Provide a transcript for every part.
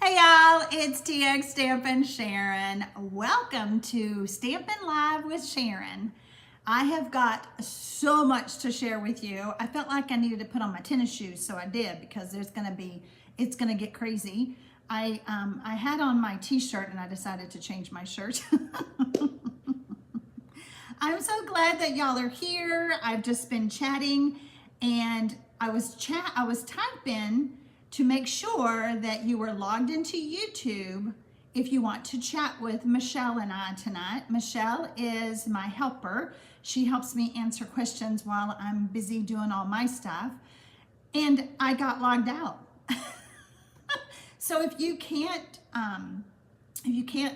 Hey y'all, it's TxStampin Sharon. Welcome to Stampin' Live with Sharon. I have got so much to share with you. I felt like I needed to put on my tennis shoes, so I did, because it's gonna get crazy. I had on my t-shirt and I decided to change my shirt. I'm so glad that y'all are here. I've just been chatting and I was typing to make sure that you were logged into YouTube if you want to chat with Michelle and I tonight. Michelle is my helper. She helps me answer questions while I'm busy doing all my stuff. And I got logged out. So if you can't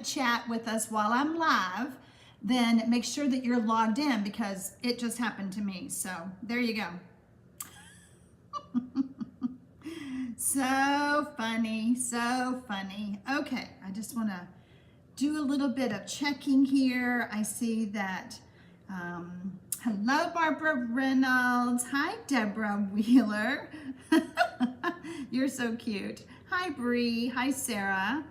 chat with us while I'm live, then make sure that you're logged in, because it just happened to me. So there you go. So funny, so funny. Okay, I just want to do a little bit of checking here. I see that, hello, Barbara Reynolds. Hi, Deborah Wheeler. You're so cute. Hi, Bree. Hi, Sarah.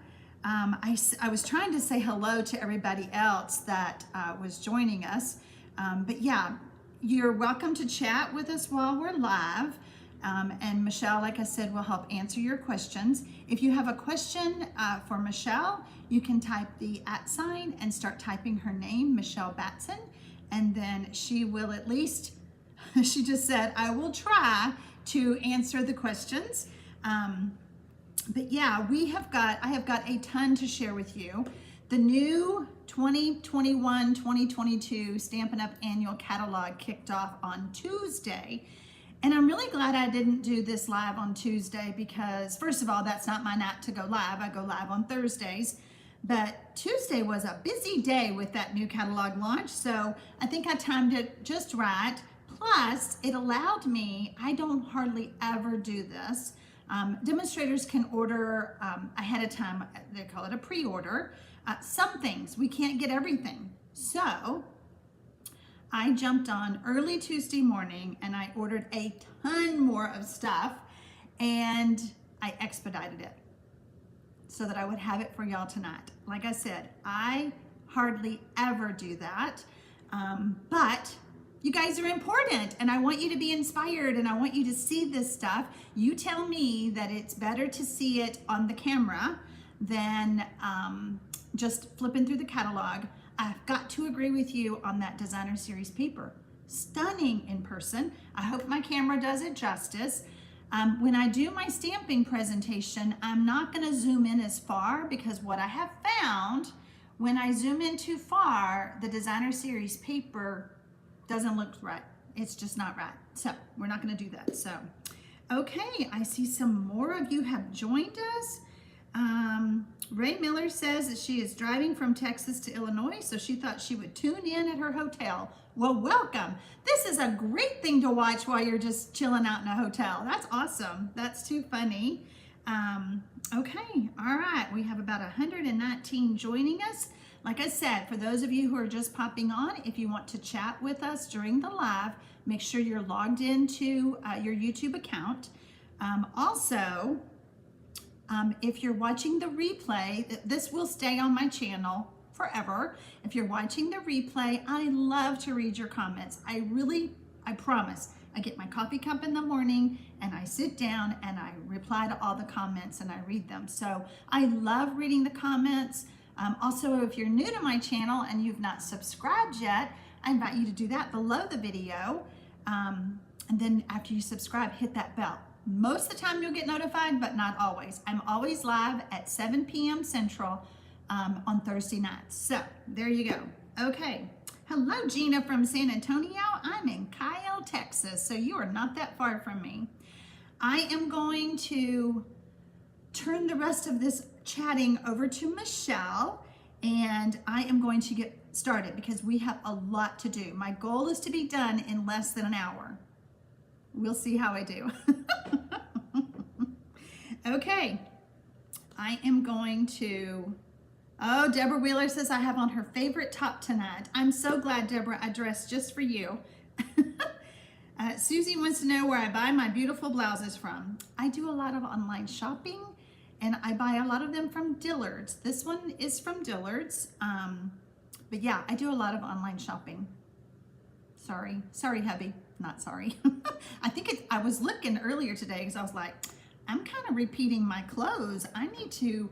I was trying to say hello to everybody else that was joining us. But yeah, you're welcome to chat with us while we're live. And Michelle, like I said, will help answer your questions. If you have a question for Michelle, you can type the @ and start typing her name, Michelle Batson, and then she will at least, she just said, I will try to answer the questions. But yeah, I have got a ton to share with you. The new 2021-2022 Stampin' Up! Annual Catalog kicked off on Tuesday. And I'm really glad I didn't do this live on Tuesday, because first of all, that's not my night to go live. I go live on Thursdays. But Tuesday was a busy day with that new catalog launch, so I think I timed it just right. Plus, it allowed me, I don't hardly ever do this. Demonstrators can order ahead of time. They call it a pre-order. Some things, we can't get everything. So I jumped on early Tuesday morning and I ordered a ton more of stuff, and I expedited it so that I would have it for y'all tonight. Like I said, I hardly ever do that, but you guys are important and I want you to be inspired and I want you to see this stuff. You tell me that it's better to see it on the camera than just flipping through the catalog. I've got to agree with you on that designer series paper. Stunning in person. I hope my camera does it justice. When I do my stamping presentation, I'm not going to zoom in as far, because what I have found, when I zoom in too far, the designer series paper doesn't look right. It's just not right. So we're not going to do that. So, okay, I see some more of you have joined us. Ray Miller says that she is driving from Texas to Illinois, so she thought she would tune in at her hotel. Well, welcome. This is a great thing to watch while you're just chilling out in a hotel. That's awesome. That's too funny. Okay, all right. We have about 119 joining us. Like I said, for those of you who are just popping on, if you want to chat with us during the live, make sure you're logged into your YouTube account. Also, if you're watching the replay, this will stay on my channel forever. If you're watching the replay, I love to read your comments. I promise. I get my coffee cup in the morning and I sit down and I reply to all the comments and I read them. So I love reading the comments. Also, if you're new to my channel and you've not subscribed yet, I invite you to do that below the video. And then after you subscribe, hit that bell. Most of the time you'll get notified, but not always. I'm always live at 7 p.m. Central on Thursday nights. So there you go. Okay. Hello, Gina from San Antonio. I'm in Kyle, Texas, so you are not that far from me. I am going to turn the rest of this chatting over to Michelle, and I am going to get started because we have a lot to do. My goal is to be done in less than an hour. We'll see how I do. Okay, I am going to, oh, Deborah Wheeler says I have on her favorite top tonight. I'm so glad, Deborah, I dressed just for you. Susie wants to know where I buy my beautiful blouses from. I do a lot of online shopping, and I buy a lot of them from Dillard's. This one is from Dillard's. But yeah, I do a lot of online shopping. Sorry, hubby, not sorry. I was looking earlier today because I was like, I'm kind of repeating my clothes. I need to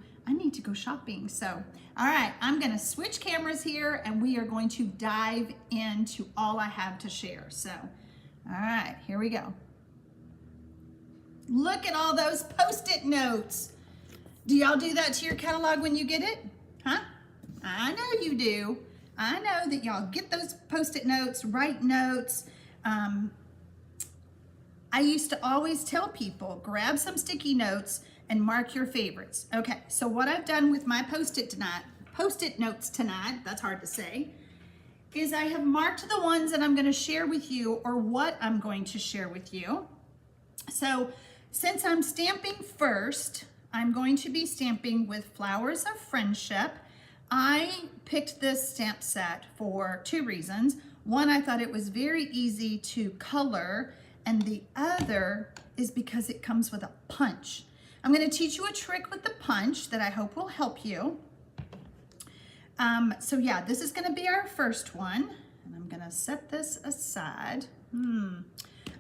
go shopping. So, all right, I'm gonna switch cameras here and we are going to dive into all I have to share. So, all right, here we go. Look at all those Post-it notes. Do y'all do that to your catalog when you get it? Huh? I know you do. I know that y'all get those Post-it notes, write notes. I used to always tell people, grab some sticky notes and mark your favorites. Okay, so what I've done with my Post-it notes tonight, that's hard to say, is I have marked the ones that I'm gonna share with you or what I'm going to share with you. So since I'm stamping first, I'm going to be stamping with Flowers of Friendship. I picked this stamp set for 2 reasons. One, I thought it was very easy to color, and the other is because it comes with a punch. I'm going to teach you a trick with the punch that I hope will help you. So yeah, this is going to be our first one, and I'm going to set this aside.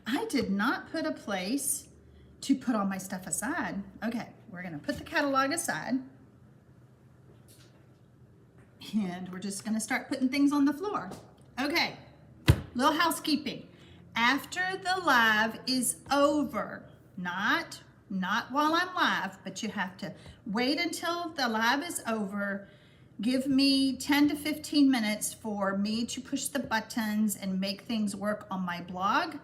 I did not put a place to put all my stuff aside. Okay, we're going to put the catalog aside. And we're just gonna start putting things on the floor. Okay, little housekeeping. After the live is over, not while I'm live, but you have to wait until the live is over. Give me 10 to 15 minutes for me to push the buttons and make things work on my blog.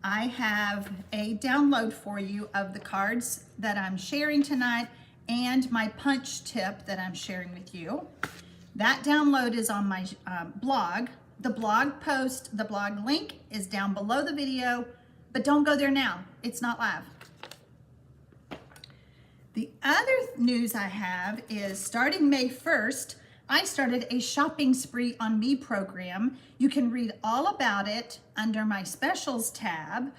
I have a download for you of the cards that I'm sharing tonight and my punch tip that I'm sharing with you. That download is on my blog. The blog post, the blog link is down below the video, but don't go there now. It's not live. The other news I have is starting May 1st, I started a shopping spree on me program. You can read all about it under my specials tab,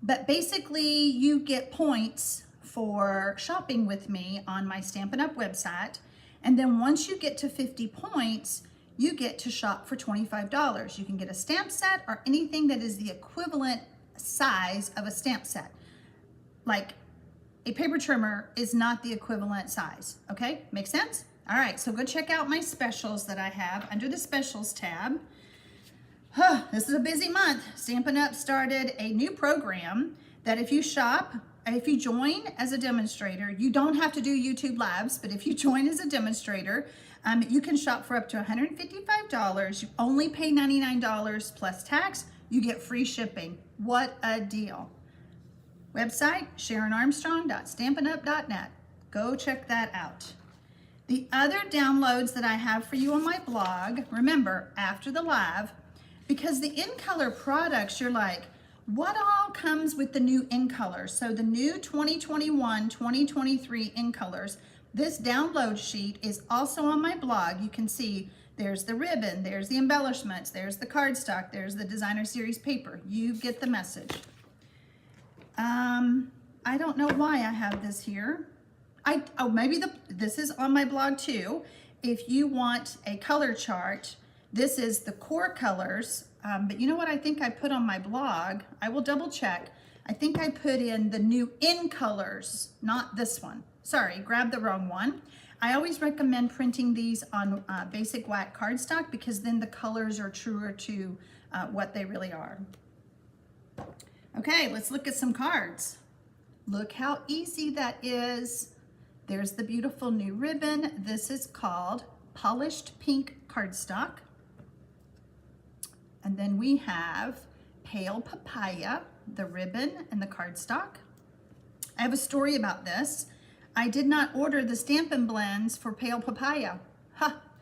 but basically you get points for shopping with me on my Stampin' Up website. And then once you get to 50 points, you get to shop for $25. You can get a stamp set or anything that is the equivalent size of a stamp set. Like a paper trimmer is not the equivalent size, okay? Make sense? All right, so go check out my specials that I have under the specials tab. This is a busy month. Stampin' Up started a new program that if you shop, if you join as a demonstrator, you don't have to do YouTube Lives, but if you join as a demonstrator, you can shop for up to $155. You only pay $99 plus tax. You get free shipping. What a deal. Website, SharonArmstrong.stampinup.net. Go check that out. The other downloads that I have for you on my blog, remember, after the live, because the in-color products, you're like, what all comes with the new in colors? So the new 2021, 2023 in colors, this download sheet is also on my blog. You can see there's the ribbon, there's the embellishments, there's the cardstock, there's the designer series paper. You get the message. I don't know why I have this here. This is on my blog too. If you want a color chart, this is the core colors. But you know what I think I put on my blog? I will double check. I think I put in the new in colors, not this one. Sorry, grabbed the wrong one. I always recommend printing these on basic white cardstock because then the colors are truer to what they really are. Okay, let's look at some cards. Look how easy that is. There's the beautiful new ribbon. This is called Polished Pink Cardstock. And then we have Pale Papaya, the ribbon and the cardstock. I have a story about this. I did not order the Stampin' Blends for Pale Papaya.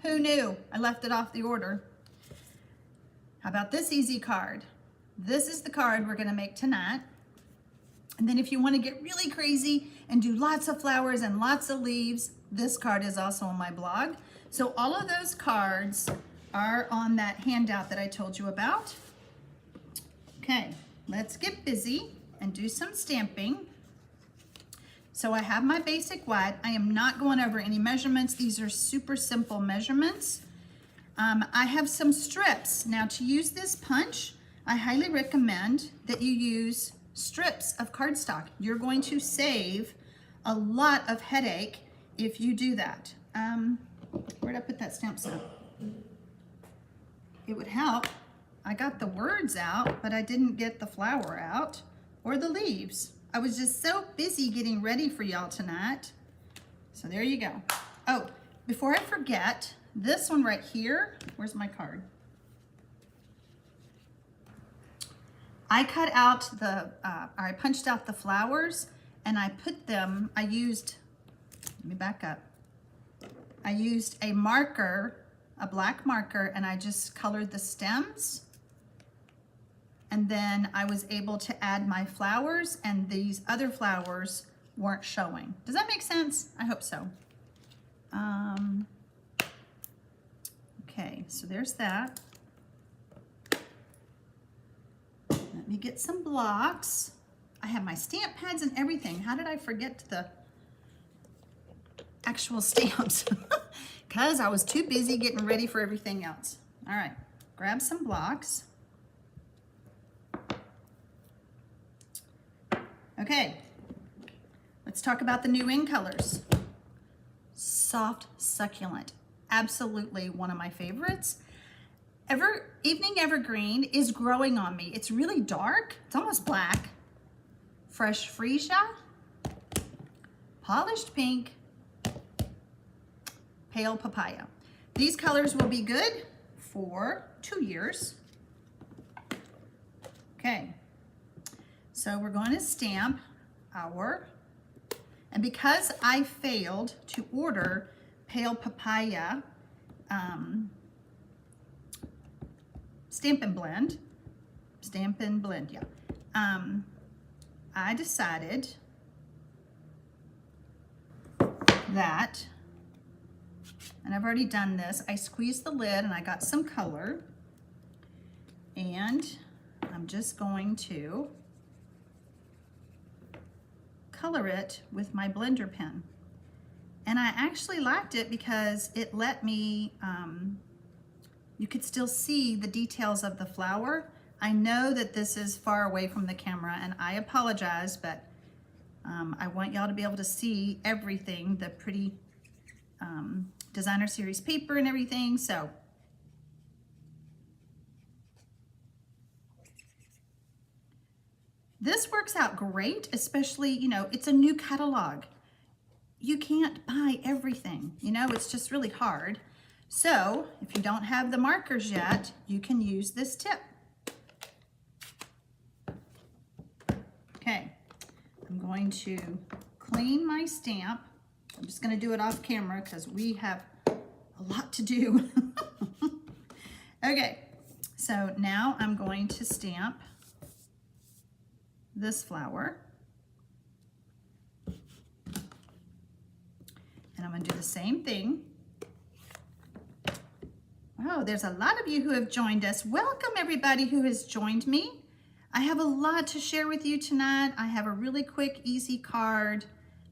Who knew? I left it off the order. How about this easy card? This is the card we're gonna make tonight. And then if you wanna get really crazy and do lots of flowers and lots of leaves, this card is also on my blog. So all of those cards are on that handout that I told you about. Okay, let's get busy and do some stamping. So I have my basic white. I am not going over any measurements. These are super simple measurements. I have some strips. Now to use this punch, I highly recommend that you use strips of cardstock. You're going to save a lot of headache if you do that. Where'd I put that stamp set? It would help. I got the words out, but I didn't get the flower out or the leaves. I was just so busy getting ready for y'all tonight. So there you go. Oh, before I forget, this one right here, where's my card? I cut out the, I punched out the flowers and I put them, let me back up. I used a marker, a black marker, and I just colored the stems. And then I was able to add my flowers, and these other flowers weren't showing. Does that make sense? I hope so. Okay, so there's that. Let me get some blocks. I have my stamp pads and everything. How did I forget the actual stamps? Because I was too busy getting ready for everything else. All right, grab some blocks. Okay, let's talk about the new in colors. Soft Succulent, absolutely one of my favorites. Evening Evergreen is growing on me. It's really dark, it's almost black. Fresh Freesia, Polished Pink, Pale Papaya. These colors will be good for 2 years. Okay. So we're going to stamp our, and because I failed to order Pale Papaya Stampin' Blend, yeah. I decided that, and I've already done this, I squeezed the lid and I got some color, and I'm just going to color it with my blender pen. And I actually liked it because it let me, you could still see the details of the flower. I know that this is far away from the camera and I apologize, but I want y'all to be able to see everything, the pretty designer series paper and everything. So this works out great, especially, you know, it's a new catalog. You can't buy everything, you know, it's just really hard. So if you don't have the markers yet, you can use this tip. Okay, I'm going to clean my stamp. I'm just going to do it off camera because we have a lot to do. Okay, so now I'm going to stamp this flower. And I'm going to do the same thing. Oh, there's a lot of you who have joined us. Welcome everybody who has joined me. I have a lot to share with you tonight. I have a really quick, easy card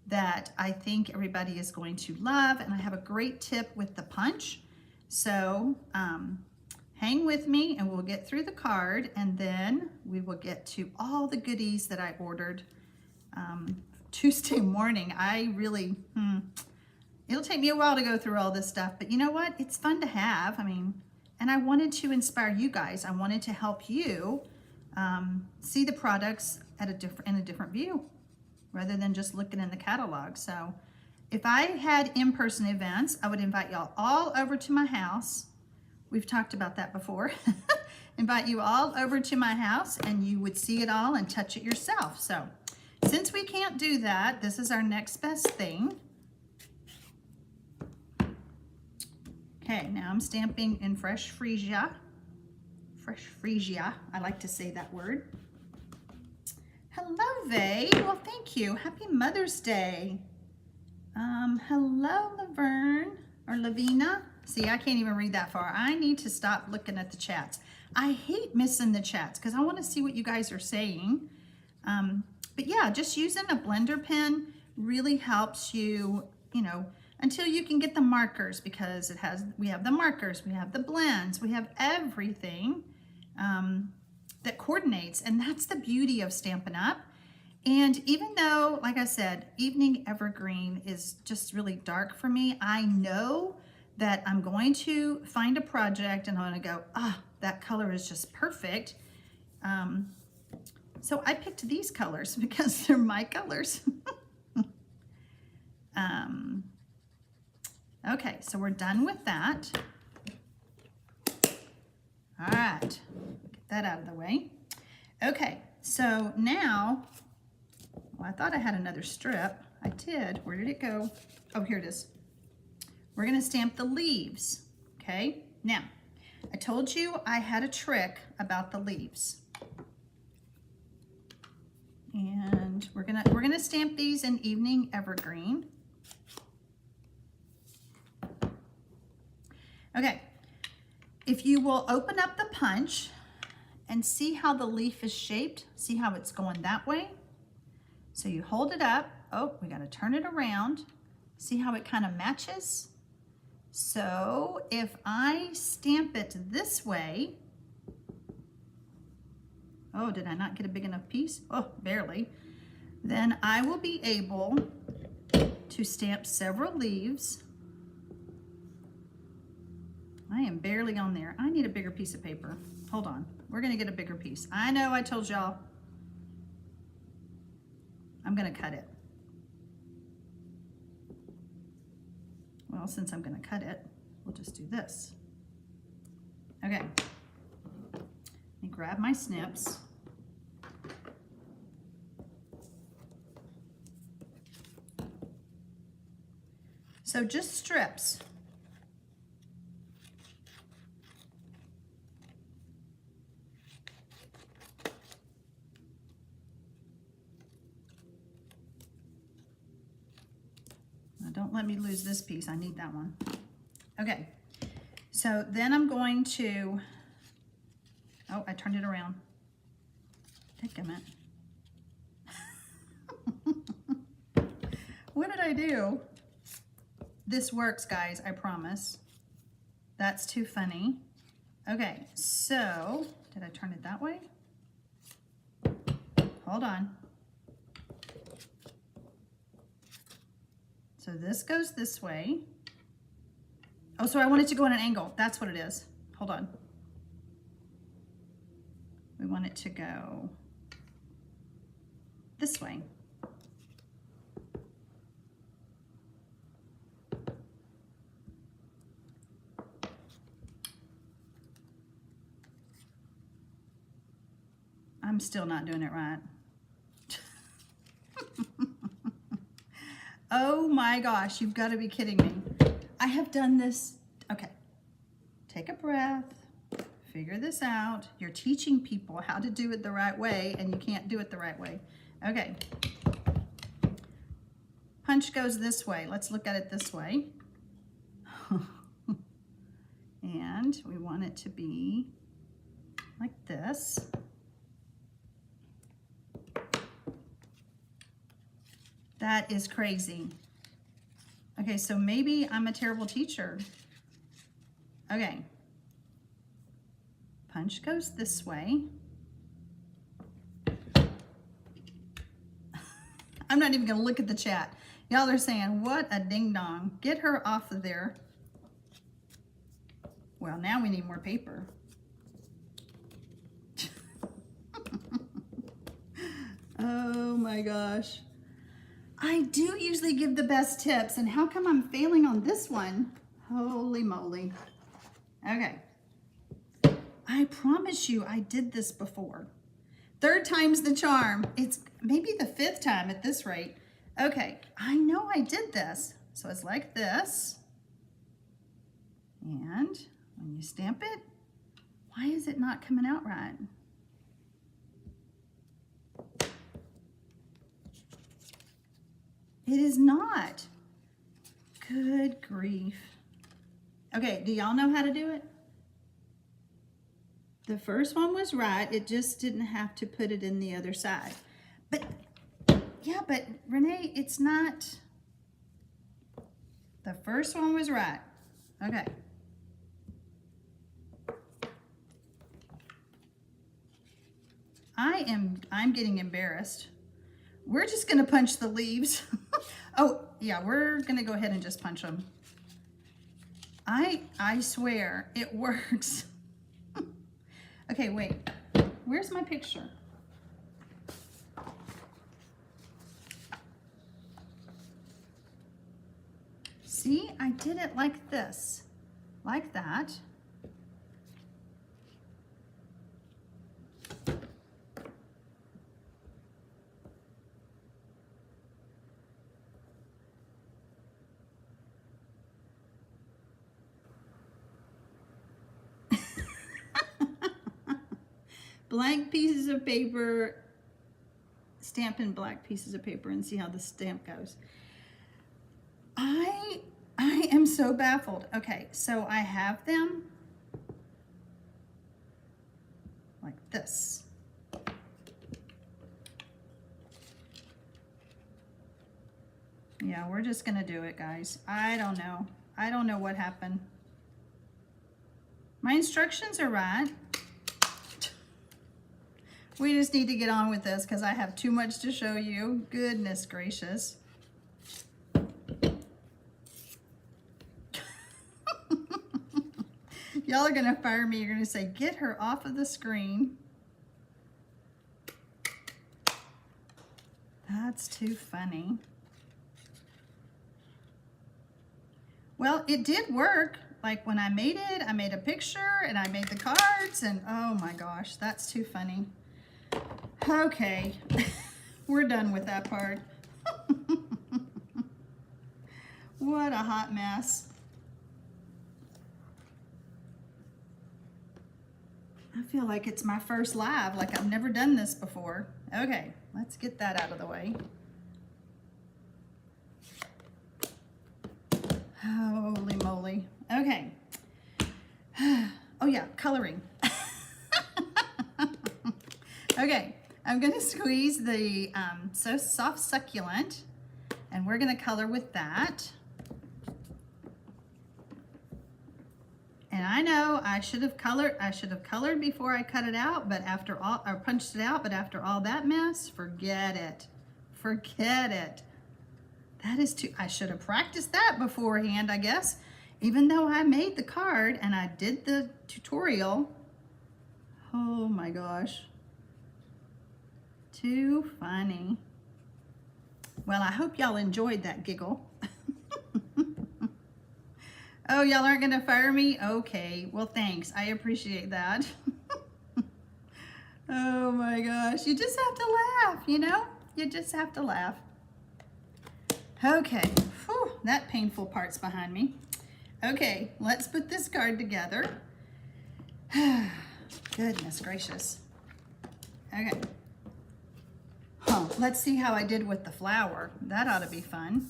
that I think everybody is going to love, and I have a great tip with the punch. So hang with me and we'll get through the card, and then we will get to all the goodies that I ordered Tuesday morning. I really, it'll take me a while to go through all this stuff, but you know what? It's fun to have. I mean, and I wanted to inspire you guys. I wanted to help you see the products at in a different view rather than just looking in the catalog. So if I had in-person events, I would invite y'all all over to my house. We've talked about that before. Invite you all over to my house and you would see it all and touch it yourself. So since we can't do that, this is our next best thing. Okay, now I'm stamping in Fresh Freesia. Fresh Freesia, I like to say that word. Hello, Vay. Well, thank you. Happy Mother's Day. Hello, Laverne or Lavina. See, I can't even read that far. I need to stop looking at the chats. I hate missing the chats because I want to see what you guys are saying. But yeah, just using a blender pen really helps you, you know, until you can get the markers, because we have the markers, we have the blends, we have everything that coordinates, and that's the beauty of Stampin' Up. And even though, like I said, Evening Evergreen is just really dark for me, I know that I'm going to find a project and I'm gonna go, that color is just perfect. So I picked these colors because they're my colors. Okay, so we're done with that. All right, get that out of the way. Okay, so now, well, I thought I had another strip. I did. Where did it go? Oh, here it is. We're gonna stamp the leaves, okay? Now, I told you I had a trick about the leaves. And we're gonna stamp these in Evening Evergreen. Okay, if you will open up the punch and see how the leaf is shaped, see how it's going that way? So you hold it up. Oh, we gotta turn it around. See how it kind of matches? So if I stamp it this way, oh, did I not get a big enough piece? Oh, barely. Then I will be able to stamp several leaves. I am barely on there. I need a bigger piece of paper. Hold on, we're gonna get a bigger piece. I know I told y'all. I'm gonna cut it. Well, since I'm gonna cut it, we'll just do this. Okay, let me grab my snips. So just strips. Now don't let me lose this piece, I need that one. Okay, so then I'm going to, oh, I turned it around. Predicament. What did I do? This works, guys, I promise. That's too funny. Okay, so, did I turn it that way? Hold on. So this goes this way. Oh, so I want it to go at an angle. That's what it is. Hold on. We want it to go this way. I'm still not doing it right. Oh my gosh, you've got to be kidding me. I have done this. Okay, take a breath, figure this out. You're teaching people how to do it the right way and you can't do it the right way. Okay, punch goes this way. Let's look at it this way. And we want it to be like this. That is crazy. Okay, so maybe I'm a terrible teacher. Okay. Punch goes this way. I'm not even gonna look at the chat. Y'all are saying, what a ding dong. Get her off of there. Well, now we need more paper. Oh my gosh. I do usually give the best tips, and how come I'm failing on this one? Holy moly. Okay. I promise you I did this before. Third time's the charm. It's maybe the fifth time at this rate. Okay, I know I did this. So it's like this. And when you stamp it, why is it not coming out right? It is not. Good grief. Okay, do y'all know how to do it? The first one was right. It just didn't have to put it in the other side. But yeah, but Renee, it's not. The first one was right. Okay. I'm getting embarrassed. We're just gonna punch the leaves. Oh, yeah, we're gonna go ahead and just punch them. I swear, it works. Okay, wait, where's my picture? See, I did it like this, like that. Blank pieces of paper, Stampin' black pieces of paper and see how the stamp goes. I am so baffled. Okay, so I have them like this. Yeah, we're just gonna do it, guys. I don't know. I don't know what happened. My instructions are right. We just need to get on with this because I have too much to show you. Goodness gracious. Y'all are gonna fire me. You're gonna say, get her off of the screen. That's too funny. Well, it did work. Like when I made it, I made a picture and I made the cards and oh my gosh, that's too funny. Okay, we're done with that part. What a hot mess. I feel like it's my first live, like I've never done this before. Okay, let's get that out of the way. Holy moly. Okay. Oh yeah, coloring. Okay, I'm gonna squeeze the So Soft Succulent and we're gonna color with that. And I know I should have colored before I cut it out, but after all, or punched it out, but after all that mess, forget it. Forget it. That is too, I should have practiced that beforehand, I guess. Even though I made the card and I did the tutorial. Oh my gosh. Too funny. Well, I hope y'all enjoyed that giggle. Oh, y'all aren't gonna fire me? Okay, well thanks, I appreciate that. Oh my gosh, you just have to laugh, you know? You just have to laugh. Okay, whew, that painful part's behind me. Okay, let's put this card together. Goodness gracious. Okay. Huh, let's see how I did with the flower. That ought to be fun.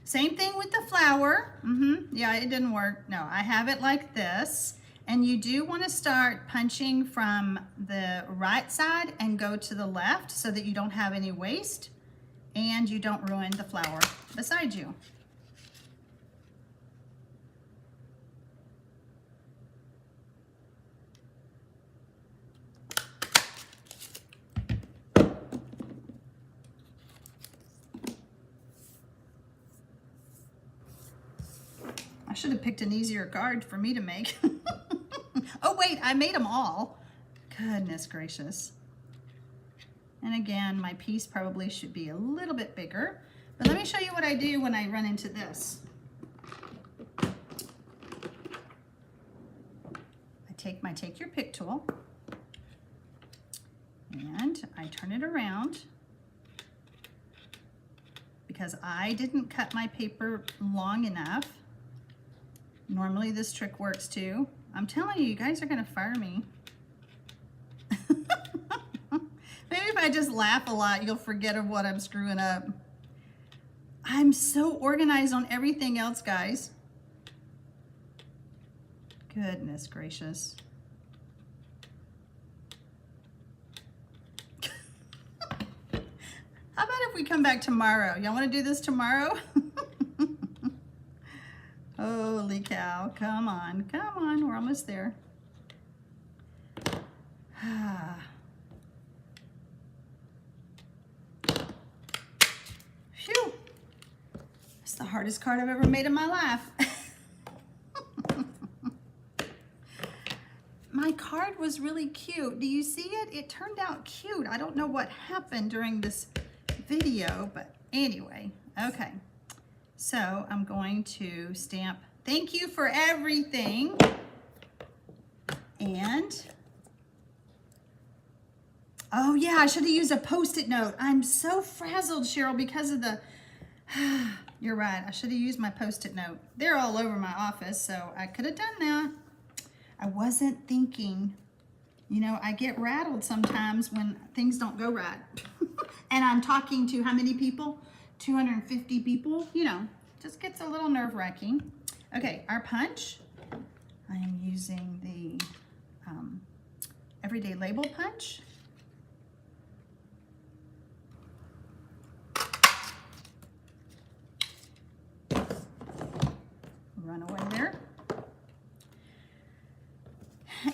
Same thing with the flower. Yeah, it didn't work. No, I have it like this. And you do want to start punching from the right side and go to the left so that you don't have any waste and you don't ruin the flower beside you. I should have picked an easier card for me to make. Oh wait, I made them all. Goodness gracious. And again, my piece probably should be a little bit bigger, but let me show you what I do when I run into this. I take my Take Your Pick tool and I turn it around because I didn't cut my paper long enough. Normally this trick works too. I'm telling you, you guys are gonna fire me. Maybe if I just laugh a lot, you'll forget of what I'm screwing up. I'm so organized on everything else, guys. Goodness gracious. if we come back tomorrow? Y'all want to do this tomorrow? Holy cow. Come on. Come on. We're almost there. Phew. It's the hardest card I've ever made in my life. My card was really cute. Do you see it? It turned out cute. I don't know what happened during this video, but anyway, okay. So I'm going to stamp "Thank you for everything." And, oh yeah, I should have used a Post-it note. I'm so frazzled, Cheryl, because of the, you're right. I should have used my Post-it note. They're all over my office, so I could have done that. I wasn't thinking. You know, I get rattled sometimes when things don't go right. And I'm talking to how many people? 250 people. You know, just gets a little nerve-wracking. Okay, our punch. I am using the Everyday Label punch. Run away there.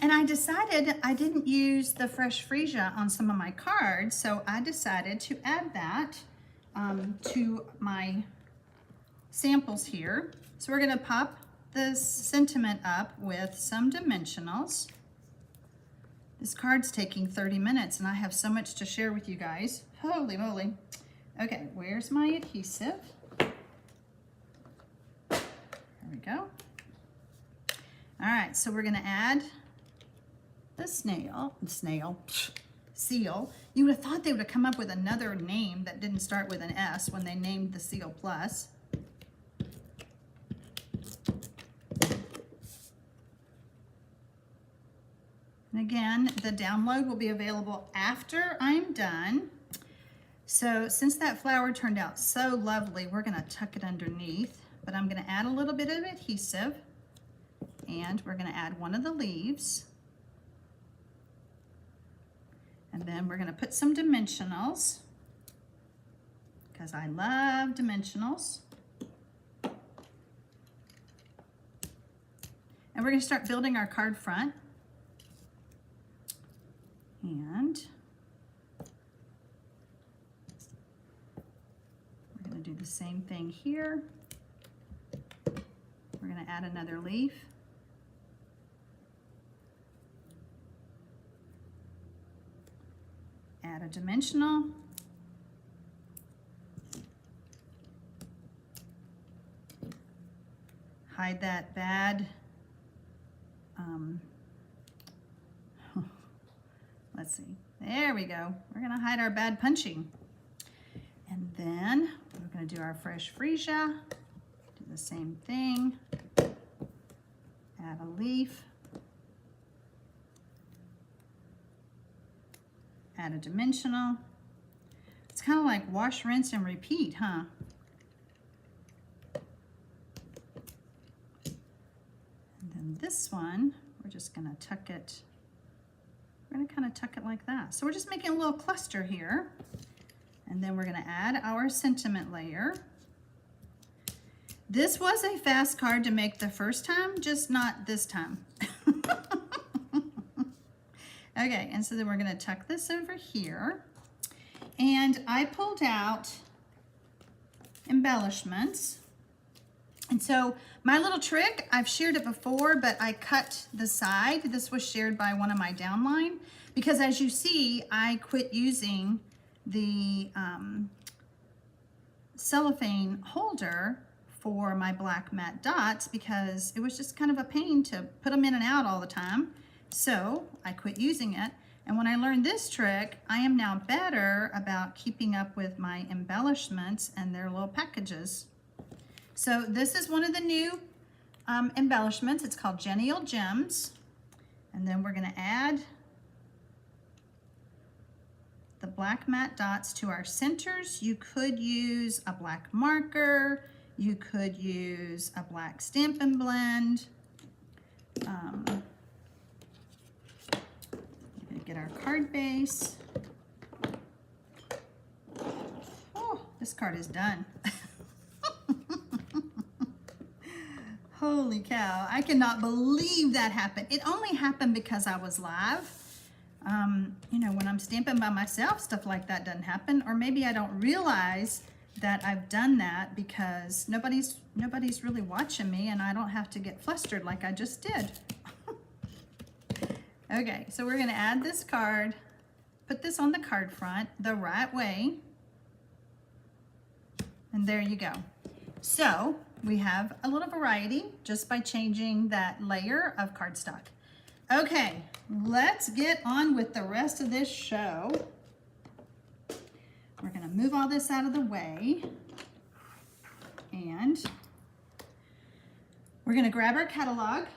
And I decided I didn't use the fresh freesia on some of my cards, so I decided to add that to my samples here. So we're going to pop this sentiment up with some dimensionals. This card's taking 30 minutes and I have so much to share with you guys. Holy moly. Okay, where's my adhesive? There we go. All right, so we're going to add the seal. You would have thought they would have come up with another name that didn't start with an S when they named the Seal Plus. And again, the download will be available after I'm done. So since that flower turned out so lovely, we're going to tuck it underneath, but I'm going to add a little bit of adhesive, and we're going to add one of the leaves. And then we're going to put some dimensionals, because I love dimensionals. And we're going to start building our card front. And we're going to do the same thing here. We're going to add another leaf. Add a dimensional. Hide that bad, let's see, there we go. We're gonna hide our bad punching. And then we're gonna do our fresh freesia, do the same thing, add a leaf, add a dimensional. It's kind of like wash, rinse, and repeat, huh? And then this one, we're just gonna tuck it, we're gonna kind of tuck it like that. So we're just making a little cluster here. And then we're gonna add our sentiment layer. This was a fast card to make the first time, just not this time. Okay, and so then we're gonna tuck this over here. And I pulled out embellishments. And so my little trick, I've shared it before, but I cut the side. This was shared by one of my downline, because as you see, I quit using the cellophane holder for my black matte dots because it was just kind of a pain to put them in and out all the time. So I quit using it. And when I learned this trick, I am now better about keeping up with my embellishments and their little packages. So this is one of the new embellishments. It's called Genial Gems. And then we're gonna add the black matte dots to our centers. You could use a black marker. You could use a black Stampin' blend. We're gonna get our card base. Oh, This card is done. Holy cow, I cannot believe that happened. It only happened because I was live. You know, when I'm stamping by myself, stuff like that doesn't happen. Or maybe I don't realize that I've done that because nobody's really watching me and I don't have to get flustered like I just did. Okay, so we're gonna add this card, put this on the card front the right way. And there you go. So we have a little variety just by changing that layer of cardstock. Okay, let's get on with the rest of this show. We're gonna move all this out of the way. And we're gonna grab our catalog.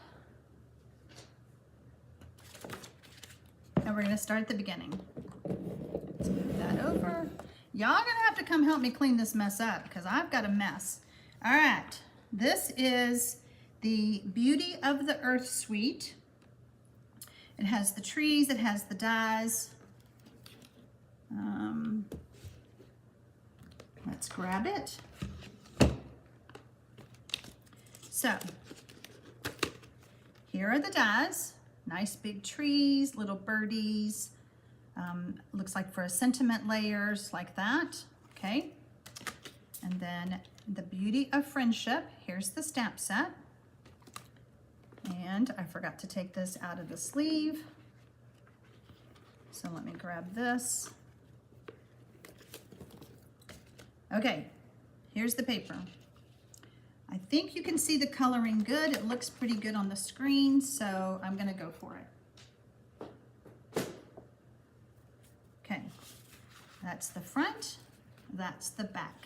And we're gonna start at the beginning. Let's move that over. Y'all gonna have to come help me clean this mess up because I've got a mess. All right, this is the Beauty of the Earth Suite. It has the trees, it has the dies. Let's grab it. So, here are the dies. Nice big trees, little birdies. Looks like for a sentiment layers like that, okay? And then the Beauty of Friendship. Here's the stamp set. And I forgot to take this out of the sleeve. So let me grab this. Okay, here's the paper. I think you can see the coloring good. It looks pretty good on the screen, so I'm gonna go for it. Okay, that's the front, that's the back.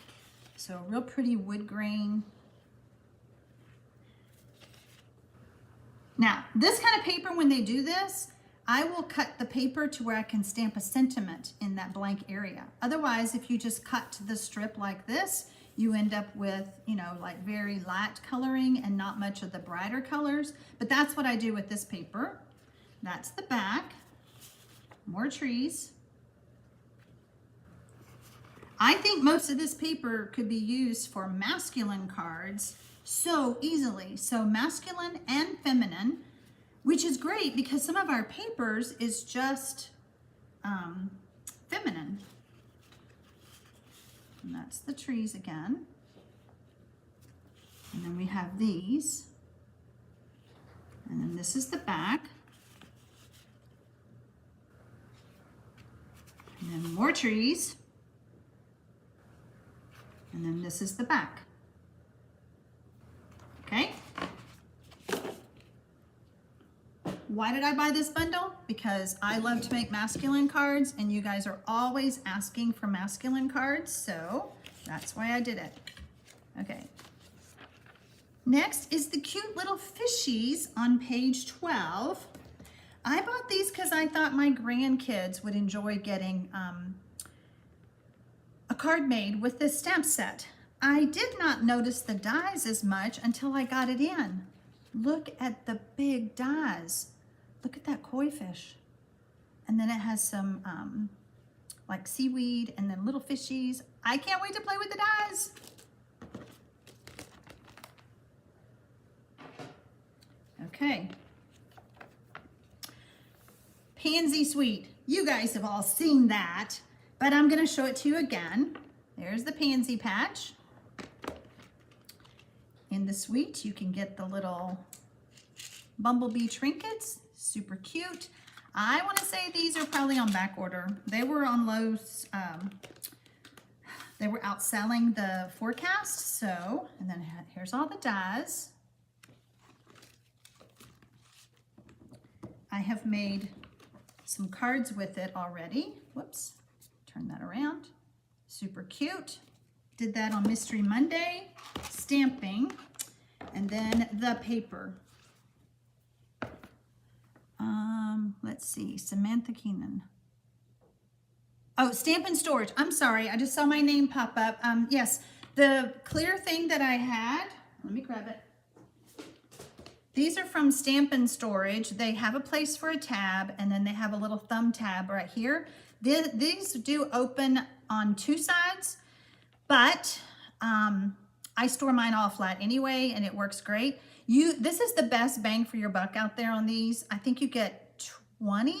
So real pretty wood grain. Now, this kind of paper, when they do this, I will cut the paper to where I can stamp a sentiment in that blank area. Otherwise, if you just cut the strip like this, you end up with, you know, like very light coloring and not much of the brighter colors. But that's what I do with this paper. That's the back. More trees. I think most of this paper could be used for masculine cards so easily. So masculine and feminine, which is great because some of our papers is just feminine. And that's the trees again. And then we have these. And then this is the back. And then more trees. And then this is the back. Okay? Why did I buy this bundle? Because I love to make masculine cards and you guys are always asking for masculine cards, so that's why I did it. Okay. Next is the cute little fishies on page 12. I bought these because I thought my grandkids would enjoy getting a card made with this stamp set. I did not notice the dies as much until I got it in. Look at the big dies. Look at that koi fish. And then it has some like seaweed and then little fishies. I can't wait to play with the dies. Okay. Pansy Suite. You guys have all seen that, but I'm gonna show it to you again. There's the Pansy Patch. In the suite, you can get the little bumblebee trinkets, super cute. I want to say these are probably on back order. They were on Lowe's, they were outselling the forecast, so, and then here's all the dies. I have made some cards with it already. Whoops, turn that around. Super cute. Did that on Mystery Monday, stamping, and then the paper. Let's see, Samantha Keenan. Oh, Stampin' Storage. I'm sorry, I just saw my name pop up. Yes, the clear thing that I had, let me grab it. These are from Stampin' Storage. They have a place for a tab, and then they have a little thumb tab right here. These do open on two sides. But I store mine all flat anyway, and it works great. This is the best bang for your buck out there on these. I think you get 20,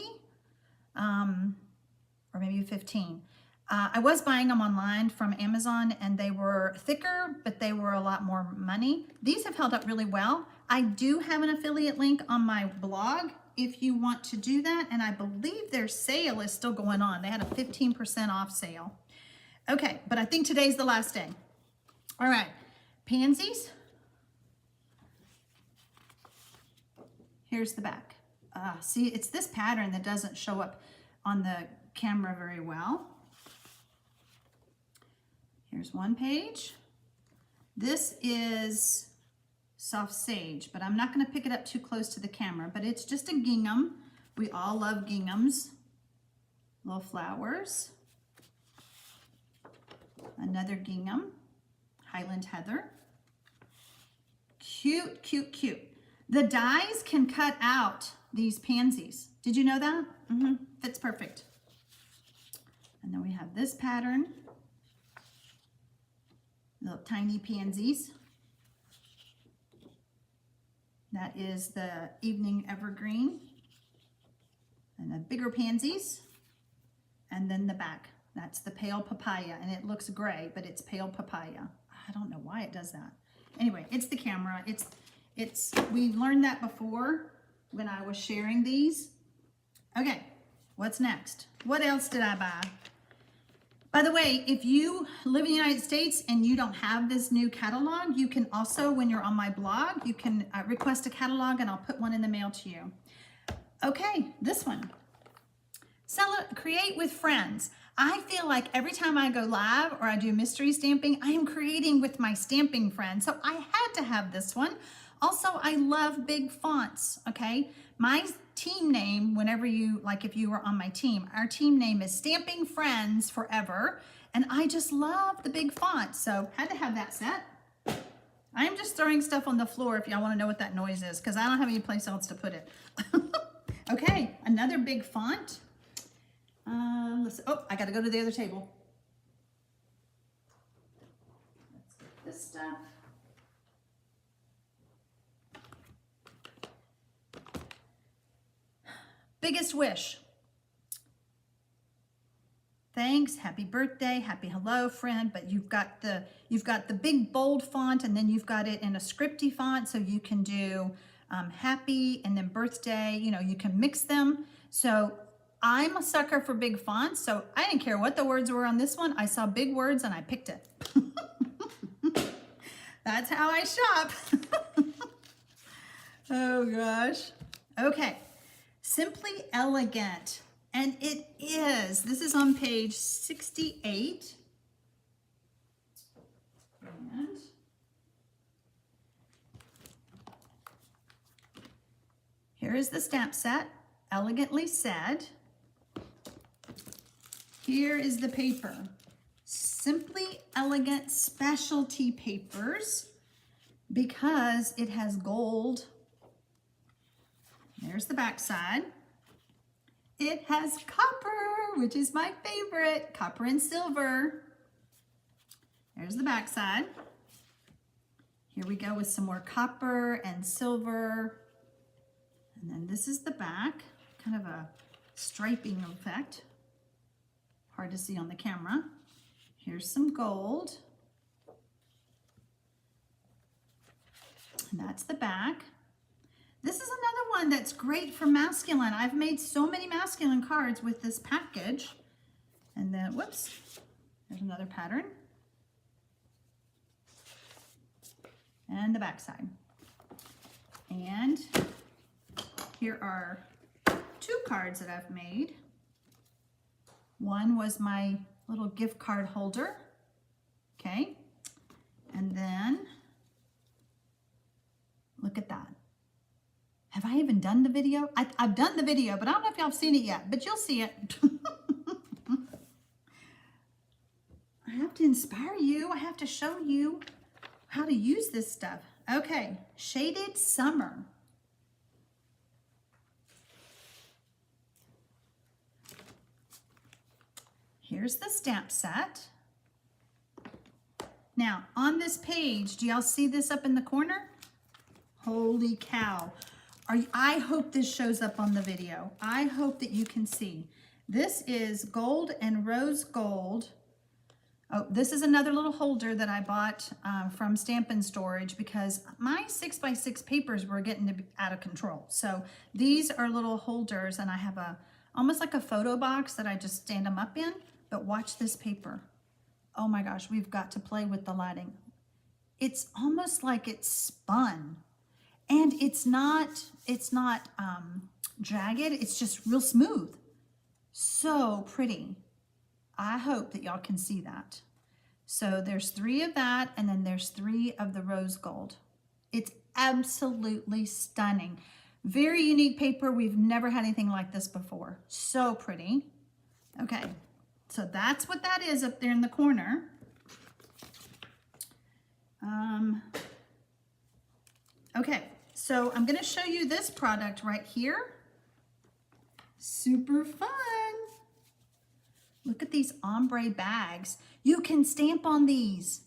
or maybe 15. I was buying them online from Amazon, and they were thicker, but they were a lot more money. These have held up really well. I do have an affiliate link on my blog if you want to do that, and I believe their sale is still going on. They had a 15% off sale. Okay, but I think today's the last day. All right, pansies. Here's the back. See, it's this pattern that doesn't show up on the camera very well. Here's one page. This is soft sage, but I'm not going to pick it up too close to the camera, but it's just a gingham. We all love ginghams. Little flowers. Another gingham. Highland heather. Cute, cute, cute. The dies can cut out these pansies. Did you know that? Fits perfect. And then we have this pattern. Little tiny pansies. That is the evening evergreen. And the bigger pansies. And then the back. That's the pale papaya. And it looks gray, but it's pale papaya. I don't know why it does that. Anyway, it's the camera. We learned that before when I was sharing these. Okay, what's next? What else did I buy? By the way, if you live in the United States and you don't have this new catalog, you can also, when you're on my blog, you can request a catalog and I'll put one in the mail to you. Okay, this one. Create with friends. I feel like every time I go live or I do mystery stamping, I am creating with my stamping friends. So I had to have this one. Also, I love big fonts, okay? My team name, whenever you, like if you were on my team, our team name is Stamping Friends Forever, and I just love the big font, so had to have that set. I am just throwing stuff on the floor if y'all want to know what that noise is, because I don't have any place else to put it. Okay, another big font. I gotta go to the other table. Let's get this stuff. Biggest wish. Thanks, happy birthday, happy hello friend, but you've got the big bold font, and then you've got it in a scripty font, so you can do happy and then birthday, you can mix them. So I'm a sucker for big fonts, so I didn't care what the words were on this one. I saw big words and I picked it. That's how I shop. Oh gosh. Okay. Simply Elegant. And it is. This is on page 68. And here is the stamp set. Elegantly said. Here is the paper. Simply Elegant specialty papers, because it has gold. There's the back side. It has copper, which is my favorite, copper and silver. There's the back side. Here we go with some more copper and silver. And then this is the back, kind of a striping effect. Hard to see on the camera. Here's some gold. And that's the back. This is another one that's great for masculine. I've made so many masculine cards with this package. And then, whoops, there's another pattern. And the back side. And here are two cards that I've made. One was my little gift card holder, okay? And then, look at that. Have I even done the video? I've done the video, but I don't know if y'all have seen it yet, but you'll see it. I have to inspire you. I have to show you how to use this stuff. Okay, Shaded Summer. Here's the stamp set. Now, on this page, do y'all see this up in the corner? Holy cow. I hope this shows up on the video. I hope that you can see. This is gold and rose gold. Oh, this is another little holder that I bought from Stampin' Storage because my 6x6 papers were getting to be out of control. So these are little holders, and I have almost like a photo box that I just stand them up in. But watch this paper. Oh my gosh, we've got to play with the lighting. It's almost like it's spun, and it's not jagged. It's just real smooth. So pretty. I hope that y'all can see that. So there's 3 of that, and then there's 3 of the rose gold. It's absolutely stunning. Very unique paper. We've never had anything like this before. So pretty. Okay, so that's what that is up there in the corner. Okay, so I'm gonna show you this product right here. Super fun. Look at these ombre bags. You can stamp on these.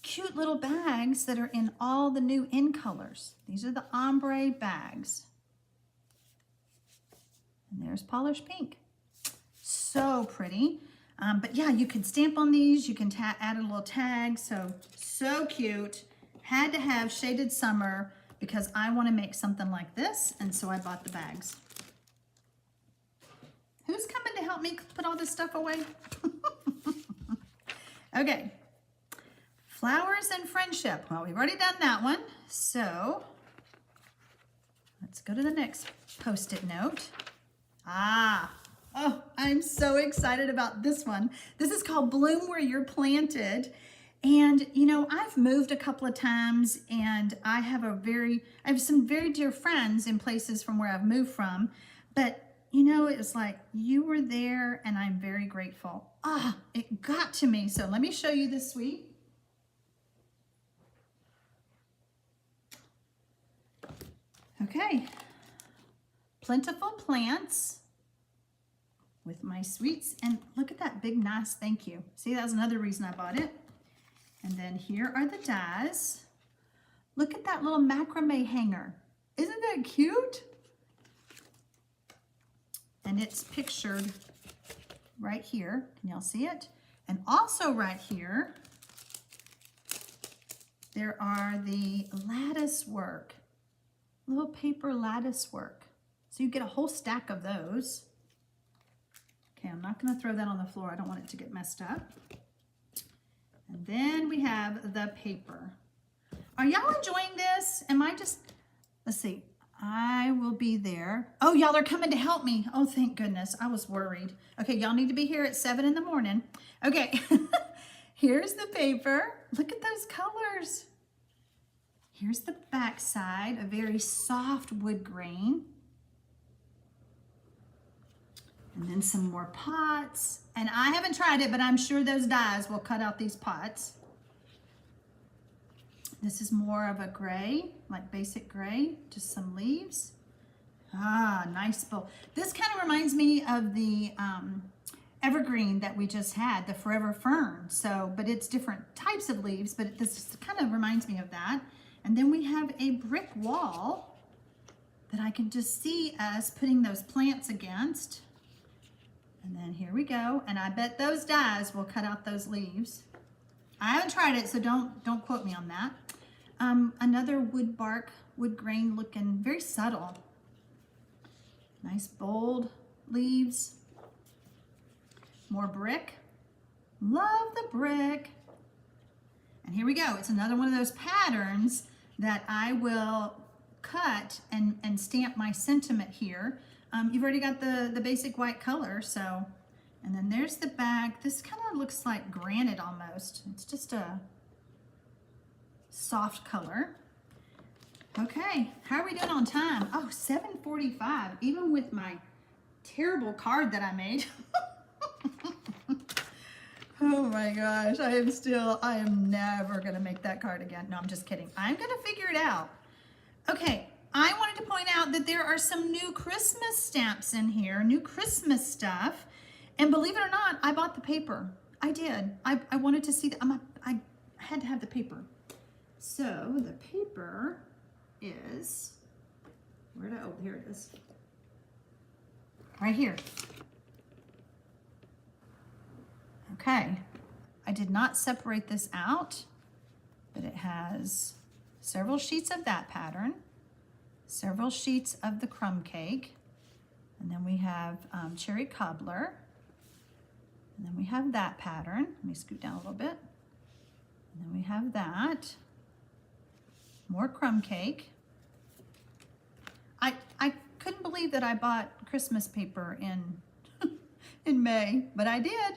Cute little bags that are in all the new in colors. These are the ombre bags. And there's polished pink. So pretty. But yeah, you can stamp on these. You can add a little tag. So cute. Had to have Shaded Summer because I want to make something like this. And so I bought the bags. Who's coming to help me put all this stuff away? Okay. Flowers and friendship. Well, we've already done that one. So let's go to the next Post-it note. Oh, I'm so excited about this one. This is called Bloom Where You're Planted. And you know, I've moved a couple of times, and I have some very dear friends in places from where I've moved from, but you know, it was like you were there, and I'm very grateful. It got to me. So let me show you this suite. Okay. Plentiful Plants with my sweets. And look at that big, nice thank you. See, that was another reason I bought it. And then here are the dies. Look at that little macrame hanger. Isn't that cute? And it's pictured right here. Can y'all see it? And also right here, there are the lattice work, little paper lattice work. So you get a whole stack of those. Okay, I'm not gonna throw that on the floor. I don't want it to get messed up. And then we have the paper. Are y'all enjoying this? Let's see. I will be there. Oh, y'all are coming to help me. Oh, thank goodness. I was worried. Okay, y'all need to be here at 7 in the morning. Okay, here's the paper. Look at those colors. Here's the back side, a very soft wood grain. And then some more pots. And I haven't tried it, but I'm sure those dies will cut out these pots. This is more of a gray, like basic gray, just some leaves. Nice bowl. This kind of reminds me of the evergreen that we just had, the Forever Fern. But it's different types of leaves, but this kind of reminds me of that. And then we have a brick wall that I can just see us putting those plants against. And then here we go. And I bet those dies will cut out those leaves. I haven't tried it, so don't quote me on that. Another wood bark, wood grain looking, very subtle. Nice bold leaves. More brick. Love the brick. And here we go. It's another one of those patterns that I will cut and stamp my sentiment here. You've already got the basic white color, so, and then there's the back. This kind of looks like granite almost. It's just a soft color. Okay, how are we doing on time? Oh, 7:45, even with my terrible card that I made. Oh my gosh, I am never gonna make that card again. No, I'm just kidding. I'm gonna figure it out. Okay, I wanted to point out that there are some new Christmas stamps in here, new Christmas stuff. And believe it or not, I bought the paper. I did. I wanted to see that. I had to have the paper. So the paper is, oh, here it is. Right here. Okay, I did not separate this out, but it has several sheets of that pattern, several sheets of the crumb cake, and then we have cherry cobbler, and then we have that pattern. Let me scoot down a little bit. And then we have that, more crumb cake. I couldn't believe that I bought Christmas paper in May, but I did.